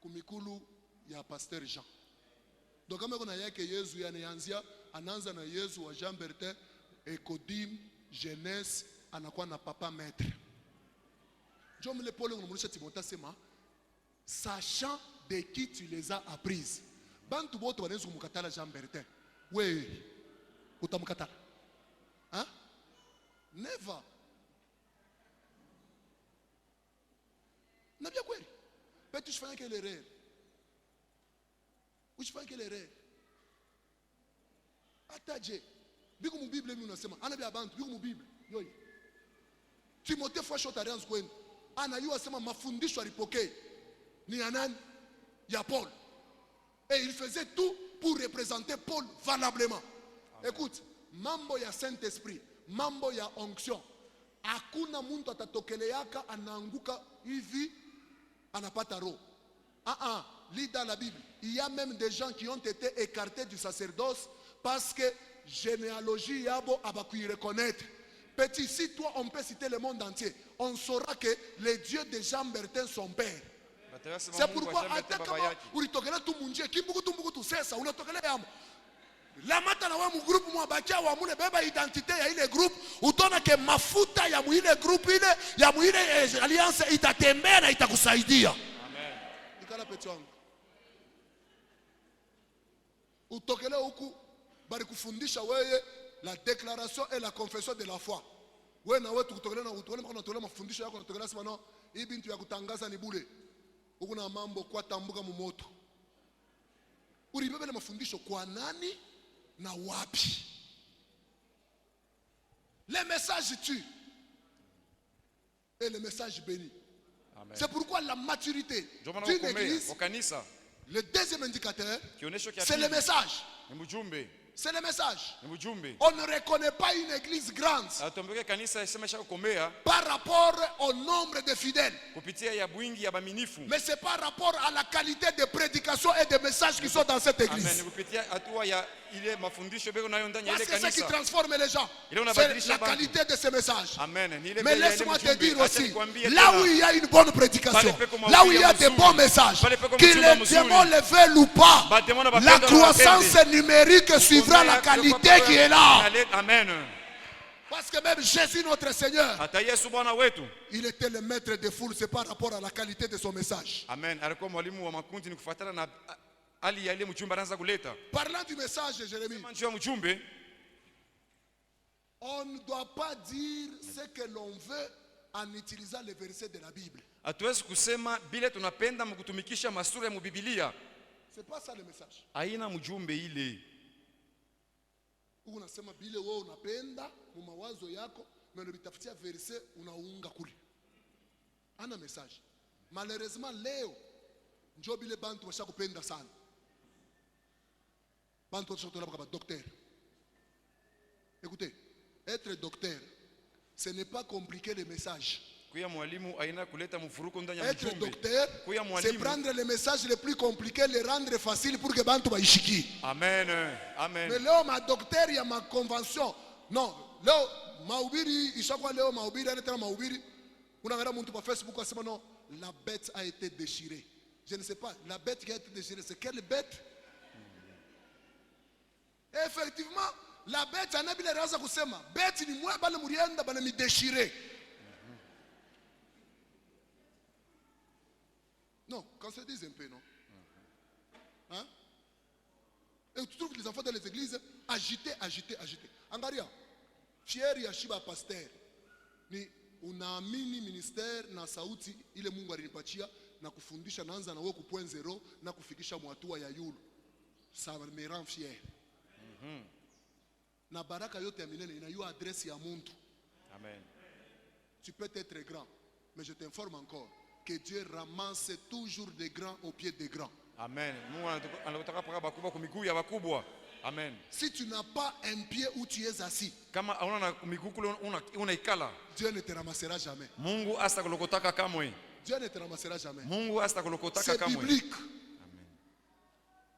kumikulu ya Pasteur Jean. Donc kama kuna yake Yesu yanaanzia anaanza na Yesu wa Jean Bertin Ecodim Jeunesse anakuwa na papa maître. Jom le Paul ngumulisha Timothée sema sachant de qui tu les as apprises. Bantu bote wanaweza kumkatala Jean Bertin. Wewe utamkatala? Hein? Never. Na bien kweli. Peut-être je fais quelle erreur. Ou je fais quelle erreur. Ataje. Biko mu Bible mimi unasema ana bia bantu biko mu Bible. Yoi. Timothée fois short alliance kwenu. Anayua sema mafundisho alipokea ni ya nani? Ya Paul. Et il faisait tout pour représenter Paul valablement. Amen. Écoute, mambo ya Saint-Esprit, mambo ya onction. Hakuna muntu atatokeleaka anaanguka hivi anapata roho. Lis dans la Bible. Il y a même des gens qui ont été écartés du sacerdoce parce que généalogie yabo abakuyi reconnaître. Petit, si toi on peut citer le monde entier, on saura que les dieux de Jean Bertin sont père. C'est pourquoi atakama ulitokela tu munje kimbuku tu sasa unatokela yamo. La mata na wa mu groupe mu abakia wa mune beba identité ya ile groupe utona ke mafuta ya mu ile groupe ile ya mu ile alliance itatembea na itakusaidia. Amen. Ikala petit wangu. Utokela huku bari kufundisha wewe la déclaration et la confession de la foi. Wewe na wewe tukutokela na utokela mpaka unatolea mafundisho yako unatokela sema no hii bintu ya kutangaza ni bure. Huko na mambo kwa tambuka mu moto. Ulibebele mafundisho kwa nani na wapi? Les messages tuent et les messages bénissent. C'est pourquoi la maturité d'une église Le deuxième indicateur, Kionyesho kia c'est le pili message. ni mjumbe. C'est le message. Ni mjumbe. On ne reconnaît pas une église grande Atumbeke kanisa isemesha kukomea par rapport au nombre de fidèles. kupitia ya bwingi ya baminifu. Mais c'est par rapport à la qualité de prédication et de messages qui sont dans cette Amen. église. Kupitia hatua ya ile mafundisho beko nayo ndani ya ile Parce que ce qui kanisa. transforme les gens, Ile unabadilisha c'est la bantu. qualité de ce message. Amen. Ni ile Mais bei ya ile laisse-moi te mjumbe. dire Acha aussi, nikwambie là tena. où il y a une bonne prédication, Pale peko là où il y a mahubiri des ya bons mzuri. messages, Pale peko que mchumba les mzuri. démons le veulent ou pas, Bademons na la bapende croissance wapende. numérique suivra la qualité qui est là. Amen. Parce que même Jésus, notre Seigneur, Hata Yesu Bwana wetu. il était le maître des foules, c'est par rapport à la qualité de son message. Amen. Alikuwa mwalimu wa makundi ni kufuatana na hali ya ile mjumbe anaanza kuleta. Parlant du message de Jérémie, Kama njoo mjumbe, on ne doit pas dire ce que l'on veut en utilisant les versets de la Bible. hatuwezi kusema bile tunapenda mkutumikisha masura ya Biblia. C'est pas ça le message. Haina mjumbe ile. Unasema bile wewe unapenda mu mawazo yako, mais unabitafutia verset unaunga kule. Ana message. Malheureusement leo njo bile bantu washakupenda sana. Bantu washakutana kama docteur. Écoutez, être docteur, ce n'est pas compliquer le message. Kuya mwalimu haina kuleta mfuruko ndani ya Être mjumbe. docteur, Kuya c'est mwalimu. prendre les messages les plus compliqués, les rendre faciles pour que bantu baishiki. Amen. Mais Amen. leo ma docteur ya ma convention. Non, leo mahubiri ishakuwa leo mahubiri ana tena mahubiri. Unaangalia mtu kwa Facebook asema non, la bête a été déchirée. Je ne sais pas, la bête qui a été déchirée, c'est quelle bête? Effectivement, la bête anabile raza kusema, bête ni mwe bale murienda bana mi déchiré. Non, qu'on se dise un peu, non? Hein? Et tu trouves que les enfants dans les églises agités. Angaria, fieri ya shiba pasteur. Ni unaamini ministère na sauti ile Mungu alinipatia na kufundisha naanza na wewe ku point 0 na kufikisha mwatua ya yulu. Ça me rend fier. Na baraka yote ya milele inayua adresse ya muntu. Amen. Tu peux être grand, mais je t'informe encore que Dieu ramasse toujours des grands au pied des grands. Amen. Mungu anataka paka bakubwa kwa miguu ya bakubwa. Amen. Si tu n'as pas un pied où tu es assis, Kama hauna na miguu kule unaikala, Dieu ne te ramassera jamais. Mungu hasta kulokotaka kamwe. Dieu ne te ramassera jamais. Mungu hasta kulokotaka C'est kamwe. biblique.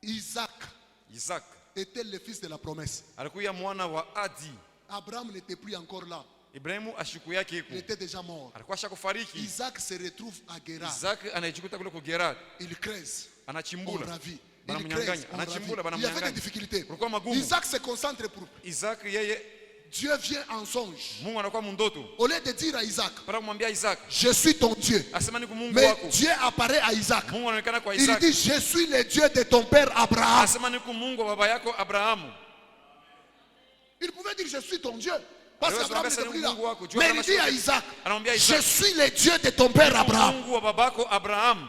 Isaac Isaac était le fils de la promesse. alikuwa mwana wa Adi. Abraham n'était plus encore là. Ibrahimu ashiku yake Il iko. était déjà mort. Alikuwa shakufariki. Isaac se retrouve à Guérar. Isaac anajikuta kule ku Gerar. Il creuse. On Anachimbula. ravit. Bana Il creuse. mnyanganya. On ravit. Anachimbula bana Il y avait des mnyanganya. difficultés. Kulikuwa magumu. Isaac se concentre pour. Isaac yeye Dieu vient en songe. Mungu anakuwa mundoto. Au lieu de dire à Isaac, Para kumwambia Isaac, je suis ton Dieu. asema ni Mungu Mais wako. Dieu apparaît à Isaac. Mungu anaonekana kwa Il Isaac. dit, je suis le Dieu de ton père Abraham. Asema ni Mungu wa baba yako Abrahamu. Il pouvait dire, je suis ton Dieu. Parce Alors, qu'Abraham c'est n'était plus là. Mungu wako. Dieu Mais il anamwambia dit à Isaac. Isaac, Anamwambia je Isaac. suis le Dieu de ton père Abraham. Mungu wa babako Abrahamu.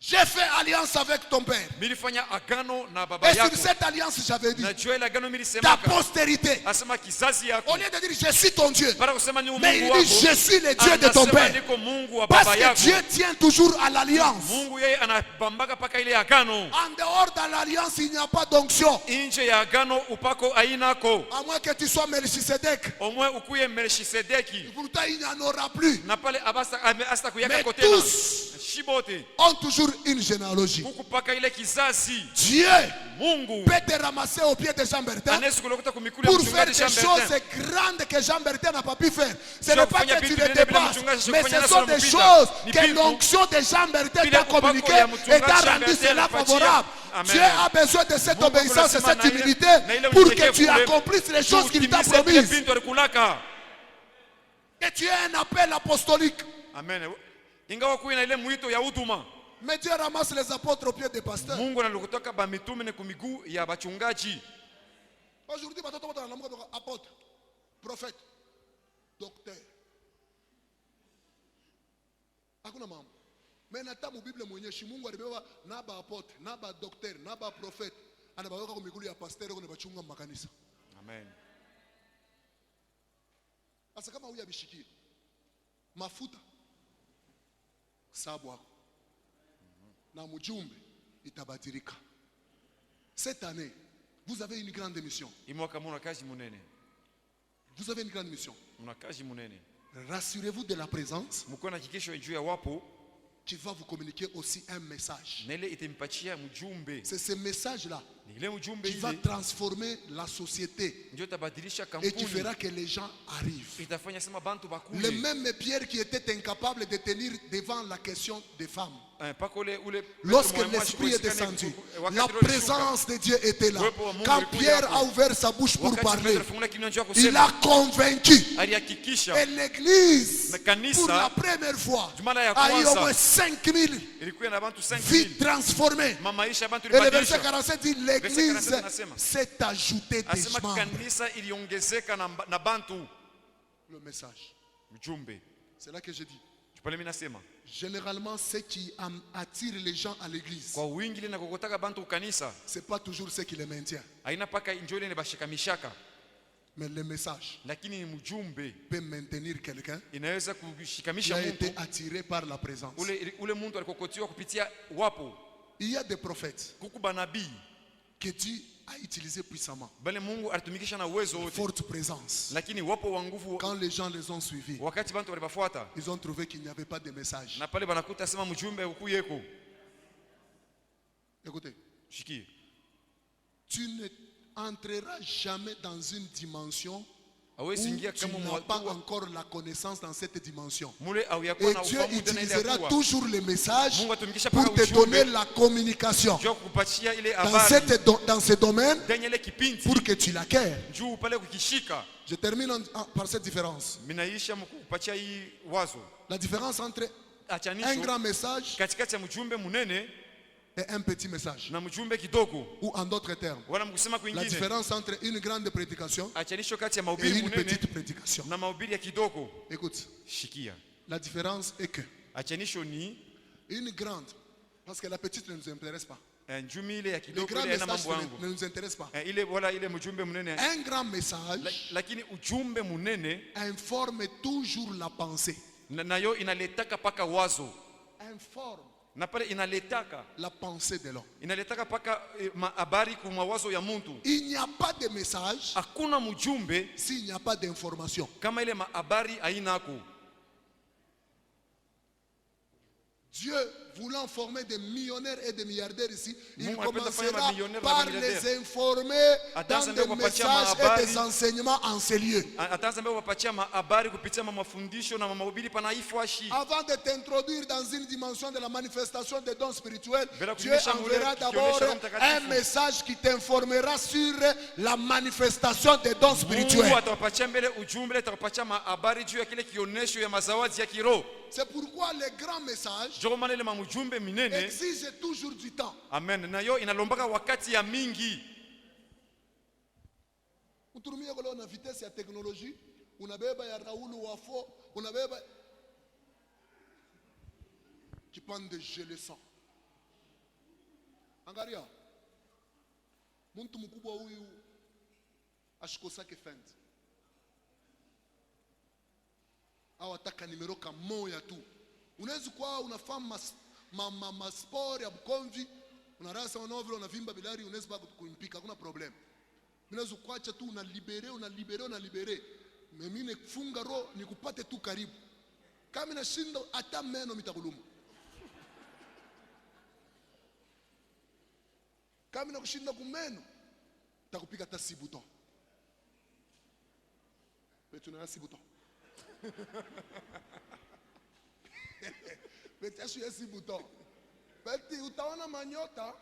J'ai fait alliance avec ton père. Milifanya agano na baba Et sur yako. cette alliance, j'avais dit, Na jua ile agano ta milisemaka. postérité. Asema kizazi yako. Au lieu de dire, je suis ton Dieu. Para kusema ni Mungu Mais il wako. dit, je suis le Dieu de ton Anasema père. niko Mungu wa Parce baba que yako. Dieu tient toujours à l'alliance. Mungu yeye anabambaka paka ile agano. En dehors de l'alliance, il n'y a pas d'onction. Nje ya agano upako ainako. À moins que tu sois Melchisedec. Omwe ukuye Melchisedeki. Pourtant, il n'y en aura plus. Na pale abasta kuyaka Mais kote tous shibote. ont toujours une généalogie. Kukupaka ile kizazi. Dieu Mungu peut te ramasser au pied de Jean Bertin anaweza kulokota kumikuli ya pour faire mchungaji des Jean choses Bertin. grandes que Jean Bertin n'a pas pu faire. Ce Sio n'est pas kufanya que tu vitu les vile vile dépasses, mchungaji mais kufanya ce sont nazo des mpita. choses Ni que vitu l'onction de Jean Bertin vile t'a upako communiqué ya et mchungaji t'a Jean rendu Bertin cela alipatia. favorable. Amen. Dieu a besoin de cette Mungu obéissance et lazima cette na ile- humilité na ile pour que unyenyekevu tu ule. accomplisses les choses qu'il t'a Utimize vile promises. vitu alikulaka. Et tu as un appel apostolique. Amen. Ingawa kuwa na ile mwito ya huduma. Mais Dieu ramasse les apôtres au pied des pasteurs. Mungu analikutoka ba mitume ni kumiguu ya bachungaji. Aujourd'hui, apôtre, prophète, docteur. Hakuna mambo. Mais nata mu Bible mwenyewe Mungu alibeba na ba apôtre, na ba docteur, na ba prophète, anabaweka kwa miguu ya pasteur kwa bachunga makanisa. Amen. Sasa kama huyu abishikie mafuta sababu na mujumbe itabadilika. Cette année, vous avez une grande mission. Imwaka muna kazi munene. Vous avez une grande mission. Muna kazi munene. Rassurez-vous de la présence Mko na hakikisho juu ya wapo qui va vous communiquer aussi un message. na ile itampatia mjumbe. C'est ce message-là Ni ile mjumbe qui va ile transformer la société ndio tabadilisha et qui kampuni. fera que les gens arrivent. Itafanya sema bantu Le bakule. même Pierre qui était incapable de tenir devant la question des femmes. Paka ule Lorsque Petro mwa l'Esprit est shikusikane descendu, wakati la roho ilishuka. présence de Dieu était là. Uwepo wa Mungu Quand ulikuja Pierre hapo. a ouvert sa bouche pour Wakati parler, Petro alifungua kinywa chake il kusema, a convaincu. alihakikisha Et l'église, na kanisa pour la première fois, jumala ya a eu au kwanza moins 5000 ilikuwa na bantu vies 5000. transformées. Maisha ya bantu Et le verset ilibadilishwa. 47 dit, Verset l'église 47 nasema. s'est ajoutée des Asema membres. kanisa iliongezeka na bantu. Le message. Mjumbe. C'est là que je dis. Tupale mimi nasema. Généralement, ce qui attire les gens à l'église, Kwa wingi lina kokotaka bantu kanisa. ce n'est pas toujours ce qui les maintient. Haina paka njoo ile bashika mishaka. Mais le message Lakini mjumbe peut maintenir quelqu'un inaweza qui kushikamisha a mtu. été attiré par la présence. Ule mtu alikokotiwa kupitia wapo. Il y a des prophètes Kuku banabii. que Dieu a utilisés puissamment. Bale Mungu alitumikisha na uwezo wote. Forte présence. Lakini wapo wa nguvu Quand les gens les ont suivis, wakati bantu walibafuata. ils ont trouvé qu'il n'y avait pas de message. Na pale banakuta sema mjumbe ukuyeko. Écoutez, Shikie. tu ne entreras jamais dans une dimension où Hawezi ingia tu kama n'as pas mwatu. encore la connaissance dans cette dimension. Mule au Et yakuwa na Dieu ufahamu tena ile utilisera yakuwa. toujours les messages Mungu atumikisha pour paka te donner ujumbe. la communication Njoo kukupatia ile dans, habari. dans ce domaine Ndani ile kipindi. pour que tu l'acquières. Njoo pale kukishika. Je termine par cette différence. Minaisha mkupatia hii wazo. La différence entre un Achanisho grand message katikati ya mjumbe munene et un petit message. na mjumbe kidogo. Ou en d'autres termes, Wala mkusema la kwingine. différence entre une grande prédication Achanisho kati ya et mahubiri une munene petite prédication. na mahubiri ya kidogo. Écoute, Shikia. la différence est que Achanisho ni une grande, parce que la petite ne nous intéresse pas. njumi ile ya Le kidogo grand ile na message mambo yangu. ne nous intéresse pas. Ile wala ile mjumbe munene. Un grand message Lakini ujumbe munene informe toujours la pensée. nayo inaletaka paka wazo. Informe Na pale inaletaka la pensée de l'homme. inaletaka paka habari kwa mawazo ya mtu. Il n'y a pas de message Hakuna mjumbe s'il n'y a pas d'information. kama ile habari hainako. Dieu voulant former des millionnaires et des milliardaires ici, il Mungu anapenda fanya commencera mamillionnaire na par mamilliardaire. les informer Ataanza dans mbele des kuwapatia messages et mahabari. des enseignements en ces lieux. Ataanza mbele kupatia habari kupitia mafundisho na mahubiri panaifwashi. Avant de t'introduire dans une dimension de la manifestation des dons spirituels, Bila Dieu kujulisha enverra mule, d'abord kionyesha Roho Mtakatifu. un message qui t'informera sur la manifestation des dons Mungu spirituels. atawapatia mbele ujumbe, atawapatia habari juu ya kile kionesho ya mazawadi ya kiroho. C'est pourquoi les grands messages Ndio maana ile mamujumbe minene, exigent toujours du temps. amen, nayo inalombaka wakati ya mingi. Uturumie kwa leo na vitesse ya teknolojia, unabeba ya Raulu wafo, unabeba kipande gelé sang. Angalia. Muntu mkubwa huyu ashikosake fendi. Au ataka nimero kamoya tu. Unaweza kuwa unafahamu sport ya bukomvi, unarasa wanaovile unavimba bilari, unaweza bado kuimpika, hakuna problem. Unaweza kuacha tu unalibere. Mimi nifunga roho nikupate tu karibu. Kama nashinda hata meno mitakuluma. Kama nakushinda kumeno takupiga hata si buton. Betu na si buton. Beti ashu ya si buton. Beti utaona manyota.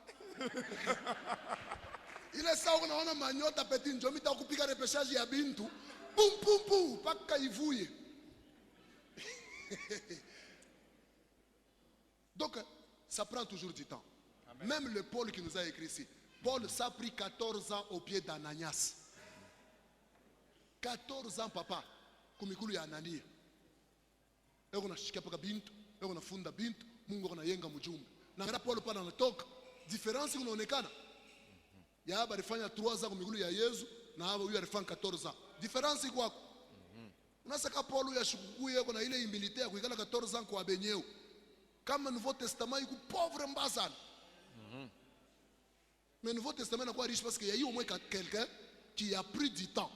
Ile saa unaona manyota peti njomi takupiga repeshage ya bintu. Pum pum pum paka ivuye. Donc ça prend toujours du temps. Amen. Même le Paul qui nous a écrit ici. Paul, ça a pris 14 ans au pied d'Ananias. 14 ans, papa. Kumikulu ya Anania. Ego na shika paka bintu, ego na funda bintu, Mungu na yenga mjumbe. Na ngara Paul pana anatoka. Difference inaonekana. Ya haba alifanya 3 ans kumikulu ya Yesu, na haba huyu alifanya 14 ans. Difference iko hapo. Unasaka Paul ya shukuku yako na ile imilite ya kuikala 14 ans kwa benyeo. Comme le Nouveau Testament, il est pauvre en bas. Mais le Nouveau Testament est riche parce qu'il y a eu au moins quelqu'un qui a pris du temps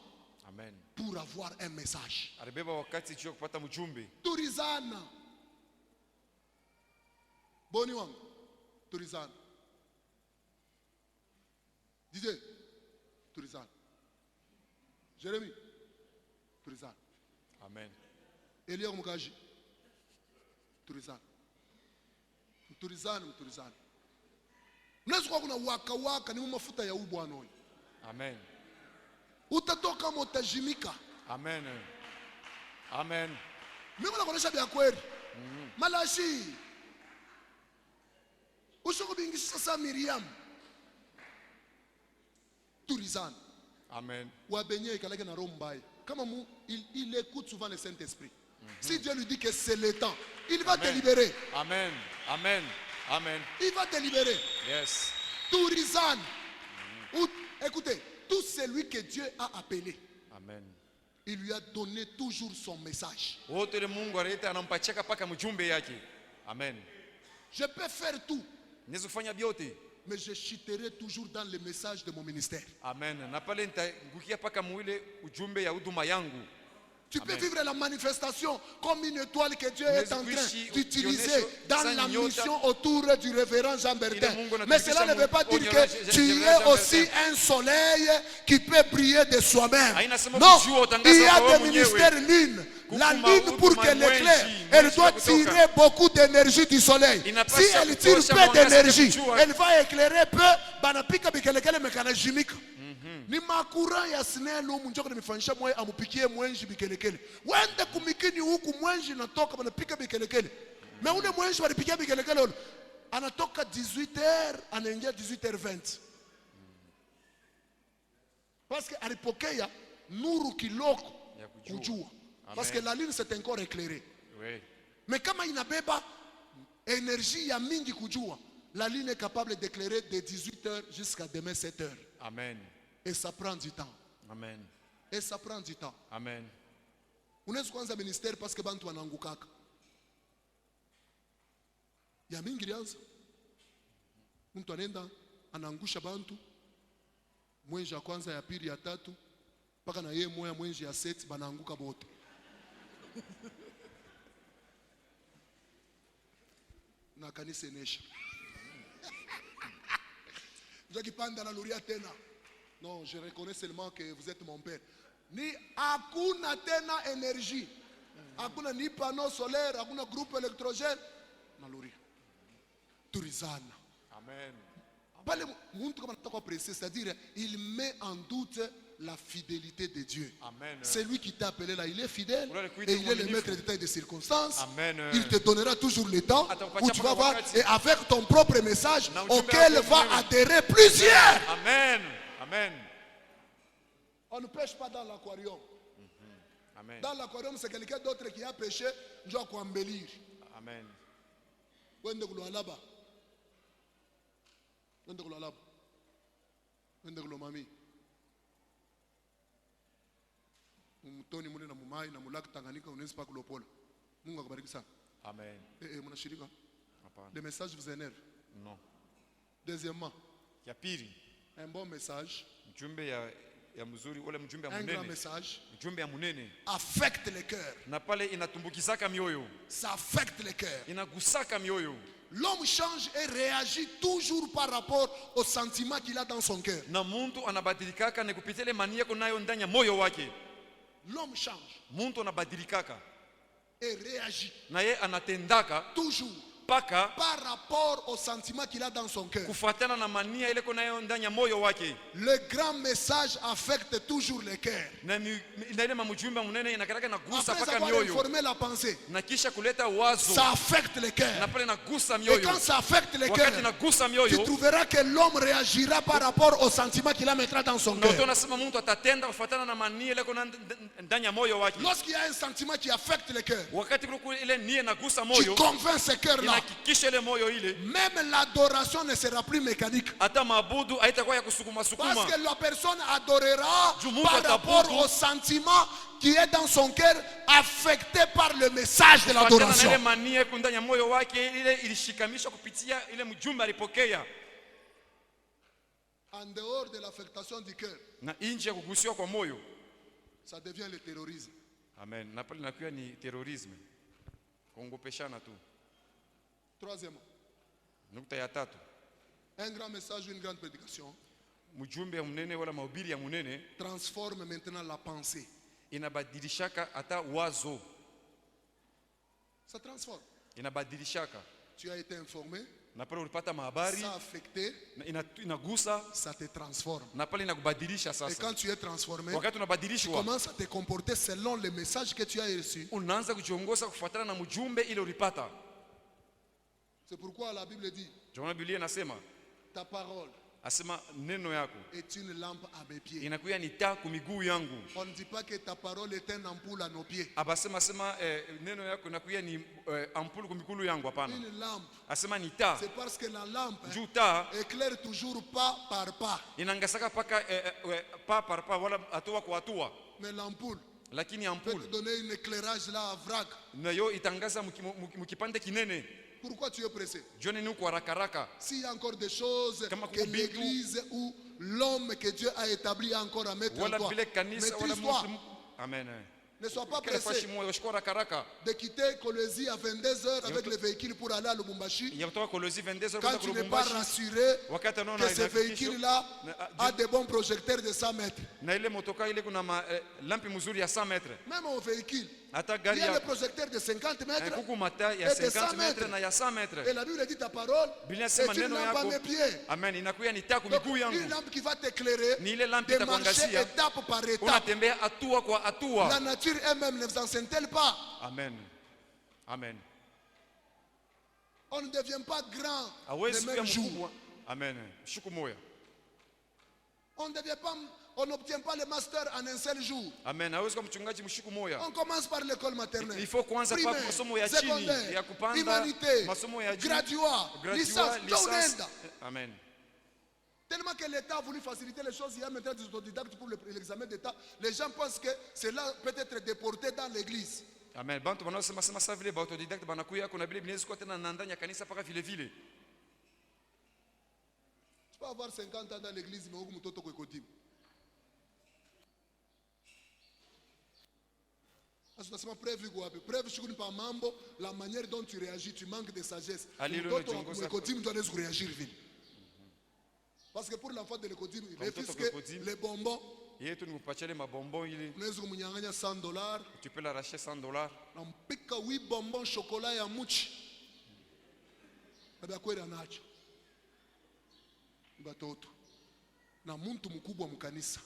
Amen. pour avoir un message. Alibeba wakati juu ya kupata mjumbe. Turizana. Boni wangu. Turizana. Didier. Turizana. Jérémy. Turizana. Amen. Elia Mukaji. Turizana. Turizana, turizana. Mnaweza kuwa kuna waka waka ni mafuta ya ubwana huyo. Amen. Utatoka motajimika. Amen. Amen. Mimi nakuonesha vya kweli. Malashi. Ushoko bingisha sa Miriam. Turizana. Amen. Wabenye ikaleke na roho mbaya. Kama il écoute souvent le Saint-Esprit. Si Dieu lui dit que c'est le temps, il va te libérer. Amen. Amen. Amen. Il va te libérer. Yes. Turizane. Écoutez, tout celui que Dieu a appelé, Amen. il lui a donné toujours son message. Wote le Mungu aleta anampachaka paka mjumbe yake. Amen. Je peux faire tout, Niweza kufanya vyote. mais je chuterai toujours dans le message de mon ministère. Amen. Na pale nitaangukia paka mwile ujumbe ya huduma yangu. Tu peux Amen. vivre la manifestation comme une étoile que Dieu est en train Mizubishi, d'utiliser Yonesho, dans San la Nyota. mission autour du révérend Jean Bertin. Ile Mungu Mais anatumikisha cela ne veut pas dire Onyora, que tu Jean es aussi Bertin. un soleil qui peut briller de soi-même. Haina sema Non, kujua utangaza il y a kwa wewe des mwenyewe. ministères lunes. La Kukuma lune, pour huduma qu'elle éclaire, mwenji, elle mwenji doit kutoka. tirer beaucoup d'énergie du soleil. Inapaswa Si elle tire kutosha peu mwangaza d'énergie, kujua. elle va éclairer peu. Banapika bikelekele mekanajimika. Ni makura ya sinelo munjoko nimefanyisha mwe amupikie mwenji bikelekele. Wende kumikini huku mwenji natoka banapika bikelekele. Mais ule mwenji walipikia bikelekele ule. Anatoka 18h, anaingia 18h20. Parce que alipokea nuru kiloko Ya kujua. kujua. Amen. Parce que la lune c'est encore éclairée. Oui. Mais kama inabeba énergie ya mingi kujua, la lune est capable d'éclairer de 18h jusqu'à demain 7h. Amen. Et ça prend du temps. Amen. Et ça prend du temps. Amen. Unaweza kuanza ministère parce que bantu wanaangukaka. Ya mingi lianza. Mtu anaenda anaangusha bantu. Mwenji ya kwanza, ya pili, ya tatu, mpaka na yeye moya mwenji ya seti banaanguka bote. Na kanisa inesha. Kipanda na luria tena. Non, je reconnais seulement que vous êtes mon père. Ni hakuna tena énergie. Hakuna ni panneau solaire, hakuna groupe électrogène. Na luria. Turizana. Amen. Pale muntu kama nataka préciser, c'est-à-dire il met en doute la fidélité de Dieu. Amen. Celui qui t'a appelé là, il est fidèle Ule et il est le mwaminifu. maître des temps et des circonstances. Amen. Il te donnera toujours le temps Atakupatia où tu vas mpaka voir wakati. et avec ton propre message Na ujumbe auquel wako va mwenyewe. adhérer plusieurs. Amen. Amen. On ne pêche pas dans l'aquarium. Amen. Dans l'aquarium, c'est quelqu'un d'autre qui a pêché, je dois embellir. Amen. Wende kulwalaba. Wende kulwalaba. Wende kulomami. Mtoni mule na mumai na mulaki Tanganyika unaweza pa kulopola. Mungu akubariki sana. Amen. Mnashirika? Hapana. Le message vous énerve. Non. Deuxièmement, Ya pili, un bon message, mjumbe ya mzuri, ule mjumbe ya un grand munene. message Mjumbe ya munene. affecte le cœur. Na pale inatumbukizaka mioyo. Ça affecte le cœur. Inagusaka mioyo. L'homme change et réagit toujours par rapport aux sentiments qu'il a dans son cœur. Na muntu anabadilikaka ni kupitia ile mania yako nayo ndani ya moyo wake. L'homme change Muntu anabadilikaka. et réagit Na ye anatendaka toujours paka par rapport aux sentiments qu'il a dans son cœur. kufuatana na mania ile kunayo ndani ya moyo wake. Le grand message affecte toujours le cœur. Na ile mamujumbe munene inakaraka nagusa Après paka avoir mioyo. informé la pensée, Na kisha kuleta wazo. ça affecte le Na cœur. pale nagusa Et mioyo. quand ça affecte le Wakati cœur, nagusa tu mioyo, trouveras que l'homme réagira par rapport aux sentiments qu'il a mettra dans son na cœur. utaona sema mtu atatenda kufuatana na mania ile kuna ndani ya moyo wake. Lorsqu'il y a un sentiment qui affecte le cœur, Wakati kuliko ile nie nagusa tu moyo, convaincs ce cœur-là. inahakikisha ile moyo ile Même l'adoration ne sera plus mécanique. hata maabudu haitakuwa ya kusukuma Parce sukuma. que la personne adorera Du monde par atabudu. rapport aux sentiments qui est dans son cœur affecté par le message de l'adoration. ile mania iko ndani ya moyo wake, ile ilishikamishwa kupitia ile mjumbe alipokea. En dehors de l'affectation du cœur, Na nje ya kugusiwa kwa moyo, ça devient le terrorisme. amen, na pale nakuwa ni terorisme, kuongopeshana tu. Troisièmement, Nukta ya tatu, un grand message ou une grande prédication mjumbe ya munene wala mahubiri ya munene transforme maintenant la pensée. inabadilishaka hata wazo, Ça transforme. inabadilishaka. Tu as été informé, Na pale ulipata mahabari, ça a affecté, inagusa, ça te transforme. na pale inakubadilisha Et sasa. quand tu es transformé, Wakati tu unabadilishwa, commences à te comporter selon le message que tu as reçu. unaanza kujiongoza kufuatana na mjumbe ile ulipata. C'est pourquoi la Bible dit, Ndio maana Biblia inasema, ta parole asema neno yako est une lampe à mes pieds. inakuwa ni taa kwa miguu yangu. On ne dit pas que ta parole est un ampoule à nos pieds. Abasema sema neno yako inakuwa ni ampulu kwa miguu yangu, hapana. Une lampe, Asema ni taa. c'est parce que la lampe Juu taa éclaire toujours pas par pas. inangasaka paka pa par pa wala hatua kwa hatua, Mais l'ampoule lakini peut ampulu te donner un éclairage là à vrac. nayo itangaza mkipande kinene. Pourquoi tu es pressé? Jioni ni uko haraka haraka. S'il y a encore des choses Kama que kubitu, l'église ou l'homme que Dieu a établi a encore à mettre en wala toi, bile kanisa wala maîtrise-toi. mtu. Amen. Ne sois pas Kile fashi pressé moyo shikora haraka haraka. de quitter Colosie à 22h avec le véhicule pour aller à Lubumbashi Ya kutoka Kolosi 22 quand tu n'es pas rassuré wakati anaona que ce véhicule-là a des bons projecteurs de 100 mètres. na ile motoka ile kuna lampi mzuri ya 100 metre. Même au véhicule, Hata il gari y a ya des projecteurs de 50 mètres. kuku mata ya Et de 100 50 metre na ya 100 Et metre. la Bible dit ta parole Biblia est inasema une neno lampe à yako, mes pieds. amen, inakuwa ni taa kwa Donc, miguu yangu. une lampe qui va t'éclairer Ni ile lampi de marcher itakuangazia. étape par étape. Unatembea hatua kwa La hatua. nature elle-même ne vous enseigne-t-elle pas? Amen. Amen. On ne devient pas grand Hawezi le kuwa même jour. mkubwa. Amen. Shuku moya. On n'obtient pas le master en un seul jour. Amen. Hawezi kuwa mchungaji mshuku moya. On commence par l'école maternelle, Il faut kuanza pa primaire, masomo ya chini secondaire, ya kupanda, humanité, masomo ya juu, graduat, licence, licence. Amen. Tellement que l'État a voulu faciliter les choses, il y a maintenant des autodidactes pour l'examen d'État. Les gens pensent que cela peut être déporté dans l'église. Amen. Bantu wanaosema sema sasa vile ba autodidact banakuya kuna vile binaweza kuwa tena na ndani ya kanisa paka vile vile. Tu peux avoir 50 ans dans l'église, mais au mtoto kwa kodim. Asema preuve iko wapi? Preuve shukuni pa mambo, la manière dont tu réagis, tu manques de sagesse. Mtoto kwa kodim doit nous réagir vite. Parce que pour l'enfant de l'écodim, il refuse que les bonbons. Yetu ni kupatia ile mabonbon ili Unaweza kumnyang'anya $100. tu peux l'arracher $100. Na mpika 8 bonbons chocolat ya muchi. Baba kweli anacho. Batoto. Na muntu mkubwa mkanisa.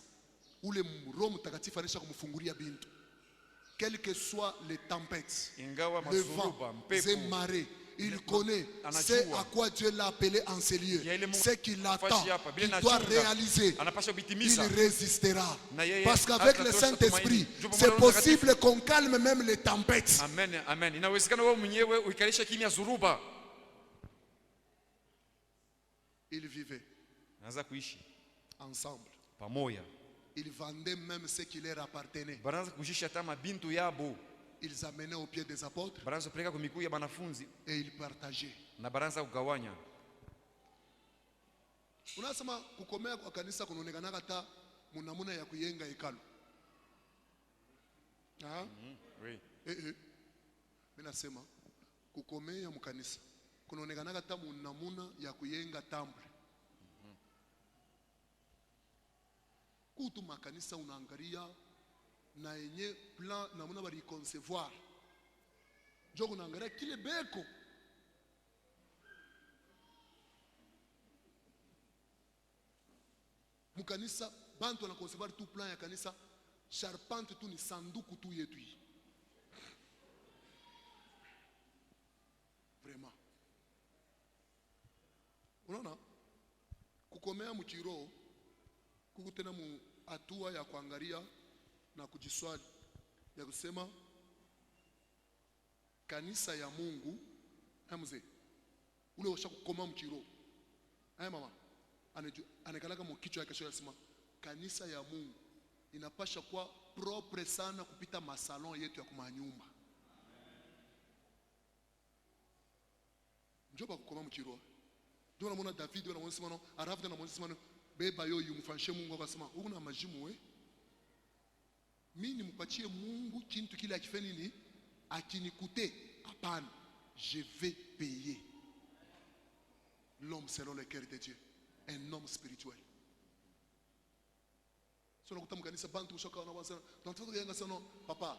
Ule Roho Mtakatifu anaisha kumfungulia bintu. Quelles que soient les tempêtes, Ingawa le masuruba, vent, mpepo, les marées, il connaît c'est à quoi Dieu l'a appelé en ces lieux. Ce qu'il attend, il doit réaliser. anapasha Il bitimiza. résistera. Na yeye Parce qu'avec le atatosha Saint-Esprit, tumaini. c'est possible qu'on calme même les tempêtes. Amen. Amen. Inawezekana wewe mwenyewe uikalisha kimya zuruba. Ils vivaient Naanza kuishi ensemble. pamoja. Ils vendaient même ce qui leur appartenait. Banaanza kuishisha hata mabintu yabo. Ils amenaient au pied des apôtres Banaanza kupeleka kwa miguu ya banafunzi et ils partageaient. na banaanza kugawanya. Unasema kukomea kwa kanisa kunaonekana hata munamuna ya kuyenga hekalu. Oui. Mimi nasema kukomea mkanisa kunaonekana hata munamuna ya kuyenga temple. Kutu makanisa unaangalia na yenye plan namuna bari concevoir. Jo unaangalia kile beko. Mkanisa bantu wana concevoir tout plan ya kanisa, charpente tu ni sanduku tu yetu hii. Vraiment. Unaona? Kukomea mchiro kuko tena mu hatua ya kuangalia na kujiswali ya kusema kanisa ya Mungu mzee ule washa kukoma mchiro. Mama anakalaka mu kichwa yake sio anasema kanisa ya Mungu inapasha kuwa propre sana kupita masalon yetu ya kumanyumba. Njoba kukoma mchirwa. Ndio namona David na mwansi mano, Arafda na mwansi mano, beba yo yumfanishe Mungu akasema, "Una majimu we?" Mimi nimpatie Mungu kintu kile akifanya nini? Akinikute, hapana. Je vais payer. L'homme selon le cœur de Dieu. Un homme spirituel. So nakuta mkanisa bantu ushoka wana wanasema, "Tunataka kujenga sana papa.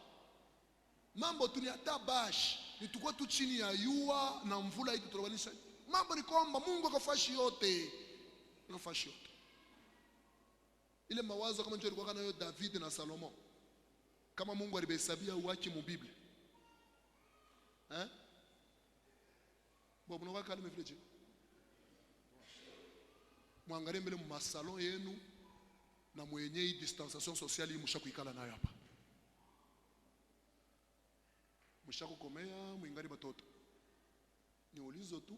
Mambo tuniata bash, nituko tu chini ya yua na mvula hii tutobanisha. Mambo ni kwamba Mungu akafashi yote." Akafashi yote. Ile mawazo kama ndio alikuwa nayo David na Salomo. Kama Mungu alibehesabia uache mu Biblia. Bon, mnaona kale mfreje. Mwangalie mbele mu masalon yenu na mwenye hii distanciation sociale hii mshakuikala nayo hapa. Mshakukomea mwingali batoto. Ni ulizo tu.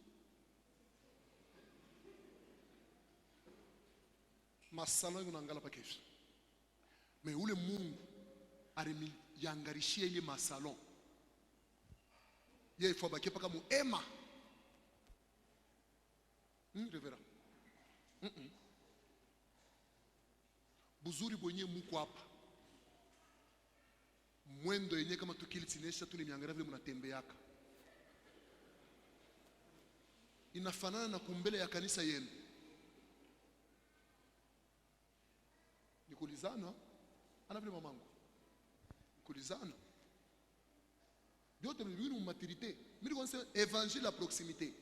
Masalon unangala pa kesho. Mais ule Mungu arimi yangarishia ile masalon. Yeye faut bakie paka mu ema. Revera. Buzuri bwenye muko hapa. Mwendo yenye kama tukilitinesha tu ni miangalia vile mnatembeaka. Inafanana na kumbele ya kanisa yenu. Nikulizana ana vile mamangu. Nikulizana. D'autres lui une maturité. Mais on sait évangile à proximité.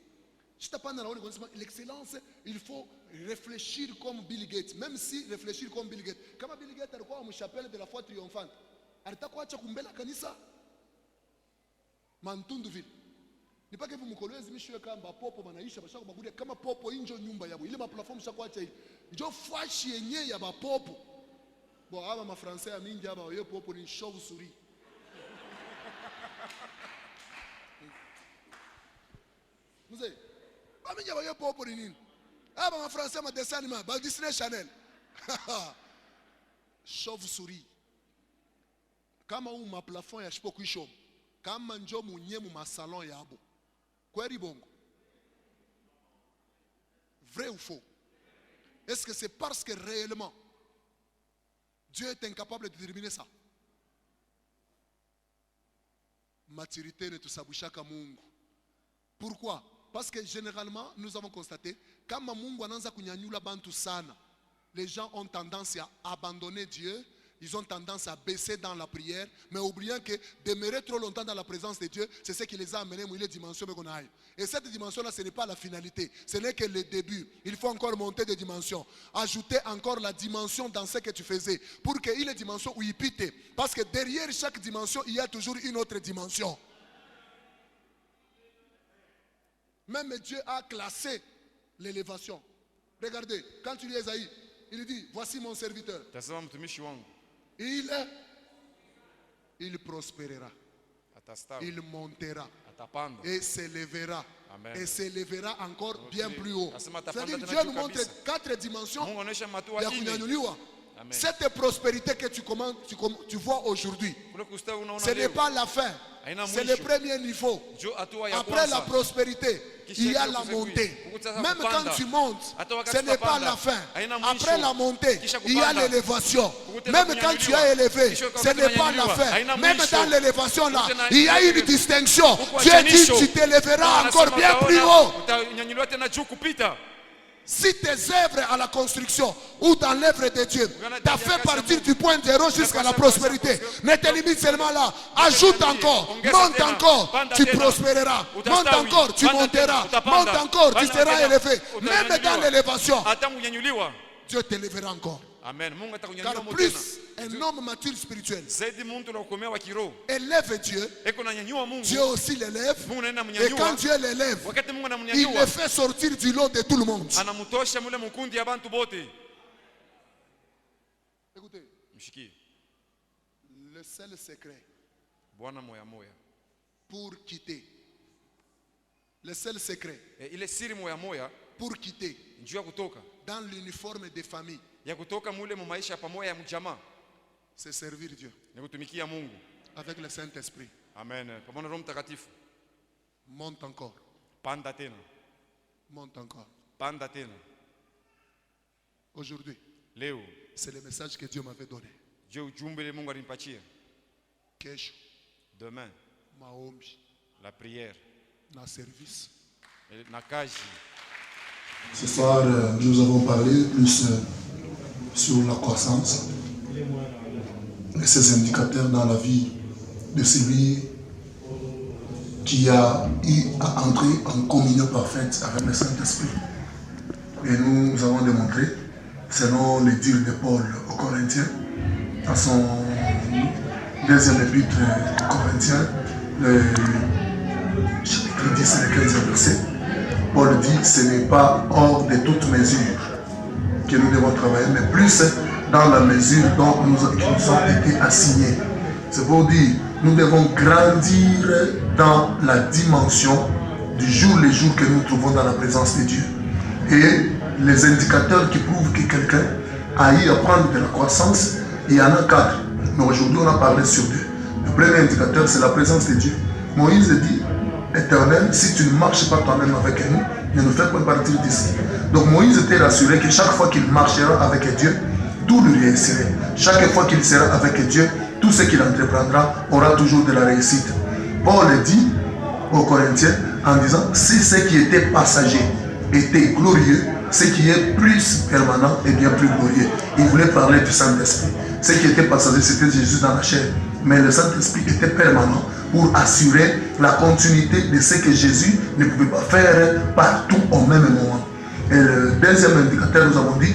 Je t'ai pas dans l'excellence, il faut réfléchir comme Bill Gates. Même si réfléchir comme Bill Gates. Comme Bill Gates alikuwa mchapelle de la foi triomphante. Alitakuwa acha kumbela kanisa. Mantundu vile. Ni pas que vous mkolezi mishwe kamba popo banaisha bashaka bagudia kama popo injo nyumba yabo. Ile ma platform shakuacha ile. Njo fashi yenye ya ba popo. Bon, aba ma français ya mingi aba yo popo ni chauve-souris. Mzee, bamingi aba yo popo ni nini? Aba ma français ma dessin animé, ba Disney Channel. Chauve-souris. Kama ma plafond ya shipo kuisho. Kama njo munye mu masalon yabo. Kweli bongo? Vrai ou faux? Est-ce que c'est parce que réellement Dieu est incapable de déterminer ça? Maturité ne tusabishaka Mungu. Pourquoi? Parce que généralement, nous avons constaté, quand Mungu ananza kunyanyula bantu sana, les gens ont tendance à abandonner Dieu, ils ont tendance à baisser dans la prière, mais oubliant que demeurer trop longtemps dans la présence de Dieu, c'est ce qui les a amenés à une dimension. Et cette dimension-là, ce n'est pas la finalité, ce n'est que le début. Il faut encore monter de dimension, ajouter encore la dimension dans ce que tu faisais, pour qu'il y ait une dimension où il pite. Parce que derrière chaque dimension, il y a toujours une autre dimension. Même Dieu a classé l'élévation. Regardez, quand tu lis Esaïe, il dit, voici mon serviteur. Il prospérera. Il montera. Et s'élèvera. Et s'élèvera encore bien plus haut. C'est-à-dire Dieu nous montre 4 dimensions. Cette prospérité que tu vois aujourd'hui, ce n'est pas la fin. C'est le premier niveau. Après la prospérité, il y a la montée. Même quand tu montes, ce n'est pas la fin. Après la montée, il y a l'élévation. Même quand tu es élevé, ce n'est pas la fin. Même dans l'élévation là, il y a une distinction. Dieu dit, tu t'élèveras encore bien plus haut. Si tes œuvres à la construction ou dans l'œuvre de Dieu t'as fait partir du point zéro jusqu'à la prospérité, ne te limite seulement là. Ajoute encore, monte encore, tu prospéreras. Monte encore, tu monteras. Monte encore, tu seras élevé. Même dans l'élévation, Dieu t'élèvera encore. Amen. Car plus un homme mature spirituel élève Dieu, Dieu aussi l'élève. Et quand Dieu l'élève, il le fait sortir du lot de tout le monde. Écoutez, le seul secret pour quitter, le seul secret pour quitter dans l'uniforme des familles, c'est servir Dieu ni kutumikia Mungu. avec le Saint-Esprit. Amen. Pamoja na Roho Mtakatifu. Monte encore, Panda tena. monte encore. Panda tena. Aujourd'hui, Leo c'est le message que Dieu m'avait donné. je ujumbe ile Mungu alinipatia. Kesho, Demain, maombi, la prière na service. na kazi. Ce soir, nous avons parlé plus sur la croissance et ses indicateurs dans la vie de celui qui a eu à entrer en communion parfaite avec le Saint-Esprit. Et nous avons démontré, selon les dires de Paul aux Corinthiens, dans son deuxième épître aux Corinthiens, le chapitre 10 et le 15e verset, Paul dit, ce n'est pas hors de toute mesure que nous devons travailler, mais plus dans la mesure dont nous ont été assignés. C'est pour dire, nous devons grandir dans la dimension du jour le jour que nous trouvons dans la présence de Dieu. Et les indicateurs qui prouvent que quelqu'un a eu à prendre de la croissance, il y en a 4. Mais aujourd'hui, on a parlé sur 2. Le premier indicateur, c'est la présence de Dieu. Moïse dit, Éternel, si tu ne marches pas toi-même avec nous, ne nous fais pas partir d'ici. Donc Moïse était rassuré que chaque fois qu'il marchera avec Dieu, tout lui réussirait. Chaque fois qu'il sera avec Dieu, tout ce qu'il entreprendra aura toujours de la réussite. Paul dit aux Corinthiens en disant, si ce qui était passager était glorieux, ce qui est plus permanent est bien plus glorieux. Il voulait parler du Saint-Esprit. Ce qui était passager, c'était Jésus dans la chair. Mais le Saint-Esprit était permanent pour assurer la continuité de ce que Jésus ne pouvait pas faire partout au même moment. Et le deuxième indicateur, nous avons dit,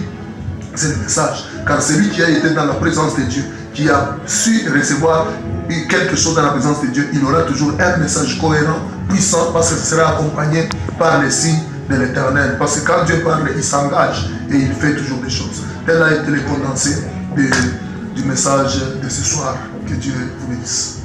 c'est le message. Car celui qui a été dans la présence de Dieu, qui a su recevoir quelque chose dans la présence de Dieu, il aura toujours un message cohérent, puissant, parce que ce sera accompagné par les signes de l'Éternel. Parce que quand Dieu parle, il s'engage et il fait toujours des choses. Tel a été le condensé du message de ce soir. Que Dieu vous bénisse.